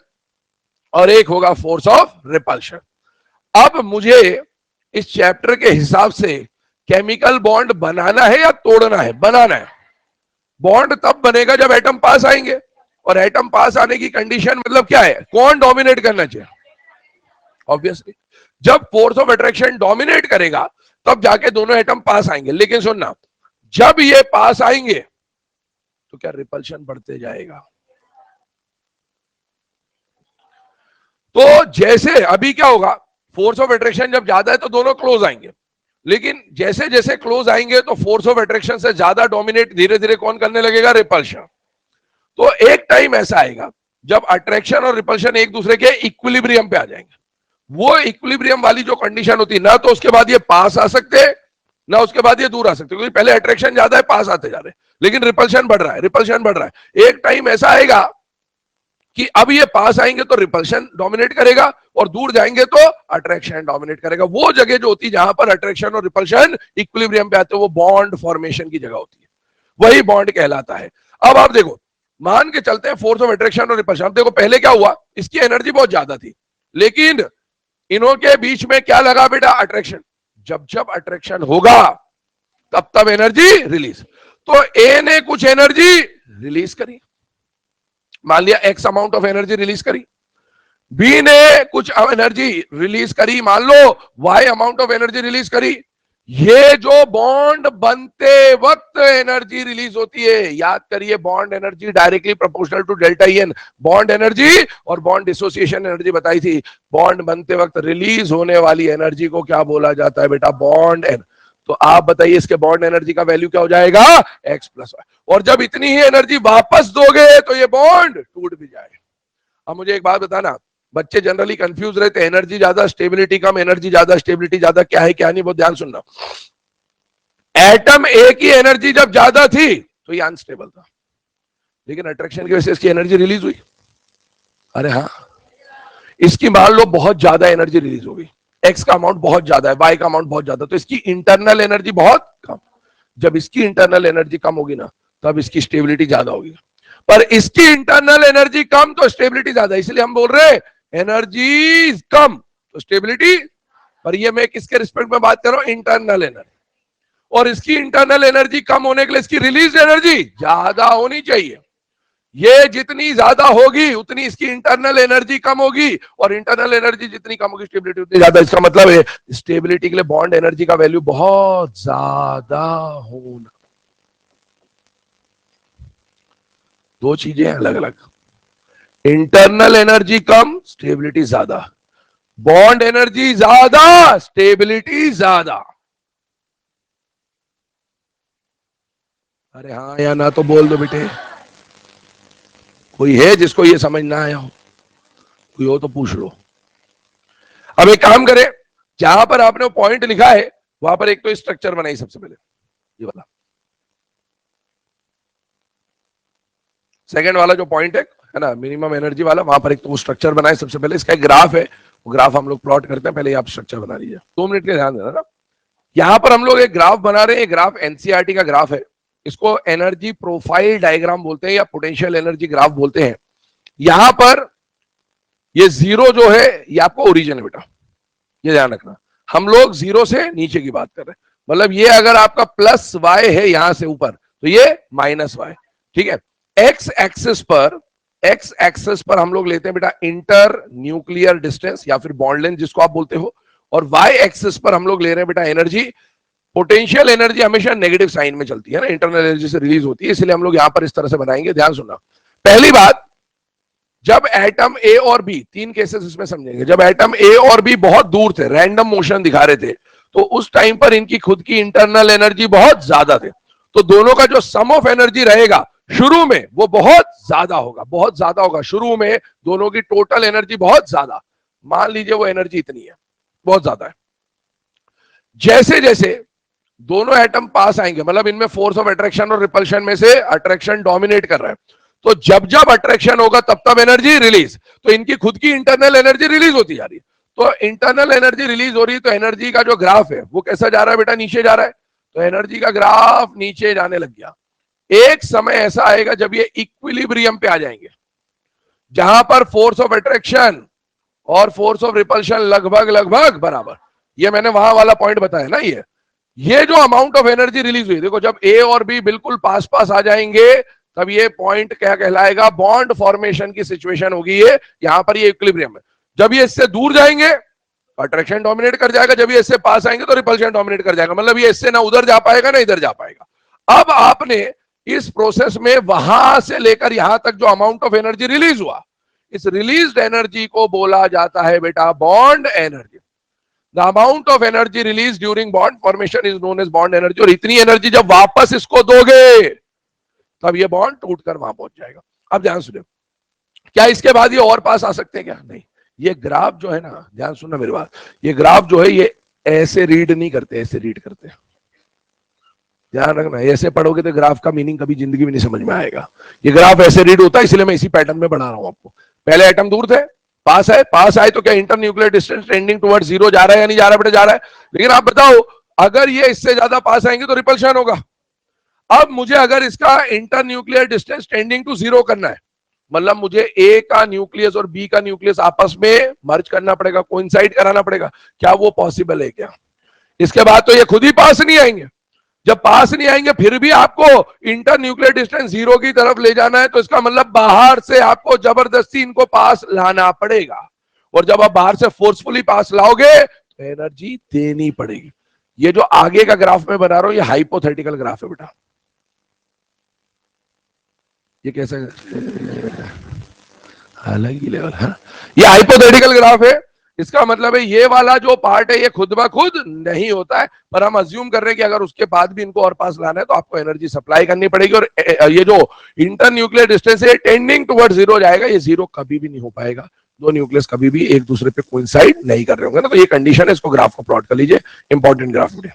और एक होगा फोर्स ऑफ रिपल्शन। अब मुझे इस चैप्टर के हिसाब से केमिकल बॉन्ड बनाना है या तोड़ना है? बनाना है। बॉन्ड तब बनेगा जब एटम पास आएंगे, और एटम पास आने की कंडीशन मतलब क्या है? कौन डोमिनेट करना चाहिए? ऑब्वियसली जब फोर्स ऑफ अट्रैक्शन डोमिनेट करेगा तब जाके दोनों एटम पास आएंगे। लेकिन सुनना, जब ये पास आएंगे तो क्या रिपल्शन बढ़ते जाएगा? तो जैसे अभी क्या होगा, फोर्स ऑफ अट्रैक्शन जब ज्यादा है तो दोनों क्लोज आएंगे, लेकिन जैसे जैसे क्लोज आएंगे तो फोर्स ऑफ अट्रैक्शन से ज्यादा डोमिनेट धीरे धीरे कौन करने लगेगा? रिपल्शन। तो एक टाइम ऐसा आएगा जब अट्रैक्शन और रिपल्शन एक दूसरे के इक्विलिब्रियम पे आ जाएंगे। वो इक्विलिब्रियम वाली जो कंडीशन होती है ना, तो उसके बाद ये पास आ सकते ना उसके बाद ये दूर आ सकते, क्योंकि पहले अट्रैक्शन ज्यादा है, पास आते जा रहे हैं, लेकिन रिपल्शन बढ़ रहा है, रिपल्शन बढ़ रहा है। एक टाइम ऐसा आएगा कि अब ये पास आएंगे तो रिपल्शन डोमिनेट करेगा और दूर जाएंगे तो अट्रैक्शन डोमिनेट करेगा। वो जगह जो होती है जहां पर अट्रैक्शन और रिपल्शन इक्विलिब्रियम पे आते हैं, वो बॉन्ड फॉर्मेशन की जगह होती है, वही बॉन्ड कहलाता है। अब आप देखो, मान के चलते हैं फोर्स ऑफ अट्रैक्शन और रिपल्शन। अब देखो पहले क्या हुआ, इसकी एनर्जी बहुत ज्यादा थी, लेकिन इनों के बीच में क्या लगा बेटा? अट्रैक्शन। जब जब अट्रैक्शन होगा तब तब एनर्जी रिलीज। तो ए ने कुछ एनर्जी रिलीज करी, मान लिया X amount of energy release करी। बी ने कुछ एनर्जी रिलीज करी, मान लो Y amount of energy release करी। ये जो बॉन्ड बनते वक्त एनर्जी रिलीज होती है, याद करिए, bond energy directly proportional to delta N. Bond energy और बॉन्ड डिसोसिएशन एनर्जी बताई थी। बॉन्ड बनते वक्त रिलीज होने वाली एनर्जी को क्या बोला जाता है बेटा? Bond energy. तो आप बताइए इसके बॉन्ड एनर्जी का वैल्यू क्या हो जाएगा? X plus y. और जब इतनी ही एनर्जी वापस दोगे तो ये बॉन्ड टूट भी जाएगा। अब मुझे एक बात बताना, बच्चे जनरली कंफ्यूज रहते हैं, एनर्जी ज्यादा स्टेबिलिटी कम, एनर्जी ज्यादा स्टेबिलिटी ज्यादा, क्या है क्या नहीं, बहुत ध्यान सुनना। एटम ए की एनर्जी जब ज्यादा थी तो ये अनस्टेबल था, लेकिन अट्रैक्शन की वजह से इसकी एनर्जी रिलीज हुई। अरे हाँ, इसकी मान लो बहुत ज्यादा एनर्जी रिलीज होगी, एक्स का अमाउंट बहुत ज्यादा है, वाई का अमाउंट बहुत ज्यादा, तो इसकी इंटरनल एनर्जी बहुत कम। जब इसकी इंटरनल एनर्जी कम होगी ना, तब इसकी स्टेबिलिटी ज्यादा होगी। पर इसकी इंटरनल एनर्जी कम तो स्टेबिलिटी ज्यादा, इसलिए हम बोल रहे हैं एनर्जी कम तो स्टेबिलिटी। पर ये मैं किसके रिस्पेक्ट में बात कर रहा हूं? Internal energy. और इसकी इंटरनल एनर्जी कम होने के लिए इसकी रिलीज एनर्जी ज्यादा होनी चाहिए। ये जितनी ज्यादा होगी उतनी इसकी इंटरनल एनर्जी कम होगी, और इंटरनल एनर्जी जितनी कम होगी स्टेबिलिटी उतनी ज्यादा। इसका मतलब है स्टेबिलिटी के लिए बॉन्ड एनर्जी का वैल्यू बहुत ज्यादा होना। दो चीजें अलग अलग। इंटरनल एनर्जी कम, स्टेबिलिटी ज्यादा। बॉन्ड एनर्जी ज्यादा, स्टेबिलिटी ज्यादा। अरे हाँ या ना तो बोल दो बेटे। कोई है जिसको ये समझ ना आया हो? कोई हो तो पूछ लो। अब एक काम करें, जहां पर आपने पॉइंट लिखा है वहां पर एक तो स्ट्रक्चर बनाई सबसे पहले, ये वाला सेकंड वाला जो पॉइंट है ना, मिनिमम एनर्जी वाला, वहां पर एक तो स्ट्रक्चर बनाए सबसे पहले। इसका एक ग्राफ है, वो ग्राफ हम लोग प्लॉट करते हैं, पहले आप स्ट्रक्चर बना लीजिए। 2 मिनट के ध्यान देना ना। यहां पर हम लोग एक ग्राफ बना रहे हैं, ग्राफ एनसीईआरटी का ग्राफ है। इसको एनर्जी प्रोफाइल डायग्राम बोलते हैं या पोटेंशियल एनर्जी ग्राफ बोलते हैं। यहां पर ये जीरो जो है ये आपको ओरिजिन है बेटा, ये ध्यान रखना। हम लोग जीरो से नीचे की बात कर रहे हैं, मतलब ये अगर आपका प्लस वाई है यहां से ऊपर तो ये माइनस वाई, ठीक है। एक्स एक्सिस पर हम लोग लेते हैं बेटा इंटर न्यूक्लियर डिस्टेंस या फिर बॉन्ड लेंथ जिसको आप बोलते हो, और वाई एक्सिस पर हम लोग ले रहे हैं बेटा एनर्जी। पोटेंशियल एनर्जी हमेशा नेगेटिव साइन में चलती है ना, इंटरनल एनर्जी से रिलीज होती है, इसलिए हम लोग यहां पर इस तरह से बनाएंगे। ध्यान सुनना, पहली बात, जब एटम ए और बी, 3 केसेस इसमें समझेंगे, जब एटम ए और बी बहुत दूर थे, रैंडम मोशन दिखा रहे थे, तो उस टाइम पर इनकी खुद की इंटरनल एनर्जी बहुत ज्यादा थे, तो दोनों का जो सम ऑफ एनर्जी रहेगा शुरू में वो बहुत ज्यादा होगा, बहुत ज्यादा होगा। शुरू में दोनों की टोटल एनर्जी बहुत ज्यादा, मान लीजिए वो एनर्जी इतनी है, बहुत ज्यादा है। जैसे जैसे दोनों एटम पास आएंगे, मतलब इनमें फोर्स ऑफ अट्रैक्शन और रिपल्शन में से अट्रैक्शन डोमिनेट कर रहा है, तो जब जब अट्रैक्शन होगा तब तब एनर्जी रिलीज, तो इनकी खुद की इंटरनल एनर्जी रिलीज होती जा रही है। तो इंटरनल एनर्जी रिलीज हो रही है, तो एनर्जी का जो ग्राफ है वो कैसा जा रहा है बेटा, नीचे जा रहा है। तो एनर्जी का ग्राफ नीचे जाने लग गया। एक समय ऐसा आएगा जब ये इक्विलिब्रियम पे आ जाएंगे, जहां पर फोर्स ऑफ अट्रैक्शन और फोर्स ऑफ रिपल्शन लगभग लगभग बराबर। ये मैंने वहां वाला पॉइंट बताया ना, ये जो अमाउंट ऑफ एनर्जी रिलीज हुई, देखो जब ए और बी बिल्कुल पास पास आ जाएंगे तब ये पॉइंट क्या कहलाएगा, बॉन्ड फॉर्मेशन की सिचुएशन होगी। ये यहां पर ये इक्विलिब्रियम है। जब ये इससे दूर जाएंगे अट्रैक्शन डोमिनेट कर जाएगा, जब ये इससे पास आएंगे तो रिपल्शन डोमिनेट कर जाएगा, मतलब ये इससे ना उधर जा पाएगा ना इधर जा पाएगा। अब आपने इस प्रोसेस में वहां से लेकर यहां तक जो अमाउंट ऑफ एनर्जी रिलीज हुआ, इस रिलीज्ड एनर्जी को बोला जाता है बेटा bond energy. The amount of energy release during bond formation is known as bond energy. और इतनी एनर्जी जब वापस इसको दोगे तब ये बॉन्ड टूटकर वहां पहुंच जाएगा। अब ध्यान सुनिए, क्या इसके बाद ये और पास आ सकते हैं क्या? नहीं। ये ग्राफ जो है ना, ध्यान सुनना मेरी बात, ये ग्राफ जो है ये ऐसे रीड नहीं करते, ऐसे रीड करते हैं। ध्यान रखना, ऐसे पढ़ोगे तो ग्राफ का मीनिंग कभी जिंदगी में नहीं समझ में आएगा। ये ग्राफ ऐसे रीड होता है, इसलिए मैं इसी पैटर्न में बना रहा हूं आपको। पहले एटम दूर थे, पास है, पास आए तो क्या inter nuclear distance tending towards zero जा रहा है या नहीं जा रहा है? बेटा जा रहा है। लेकिन आप बताओ, अगर ये इससे ज्यादा पास आएंगे तो रिपल्शन होगा। अब मुझे अगर इसका inter nuclear distance tending to zero करना है, मतलब मुझे ए का न्यूक्लियस और बी का न्यूक्लियस आपस में मर्ज करना पड़ेगा, कोइंसाइड कराना पड़ेगा। क्या वो पॉसिबल है क्या? इसके बाद तो ये खुद ही पास नहीं आएंगे। जब पास नहीं आएंगे फिर भी आपको इंटर न्यूक्लियर डिस्टेंस जीरो की तरफ ले जाना है, तो इसका मतलब बाहर से आपको जबरदस्ती इनको पास लाना पड़ेगा। और जब आप बाहर से फोर्सफुली पास लाओगे तो एनर्जी देनी पड़ेगी। ये जो आगे का ग्राफ में बना रहा हूं, ये हाइपोथेटिकल ग्राफ है बेटा। ये कैसे अलग ही लेवल है, ये हाइपोथेटिकल ग्राफ है। इसका मतलब है ये वाला जो पार्ट है ये खुद ब खुद नहीं होता है, पर हम अज्यूम कर रहे हैं कि अगर उसके बाद भी इनको और पास लाना है तो आपको एनर्जी सप्लाई करनी पड़ेगी। और ये जो इंटर न्यूक्लियर डिस्टेंस है टेंडिंग टुवर्ड्स जीरो जाएगा, ये जीरो कभी भी नहीं हो पाएगा। दो न्यूक्लियस कभी भी एक दूसरे पे कोइंसाइड नहीं कर रहे होंगे ना। तो ये कंडीशन है, इसको ग्राफ को प्लॉट कर लीजिए, इंपॉर्टेंट ग्राफ में।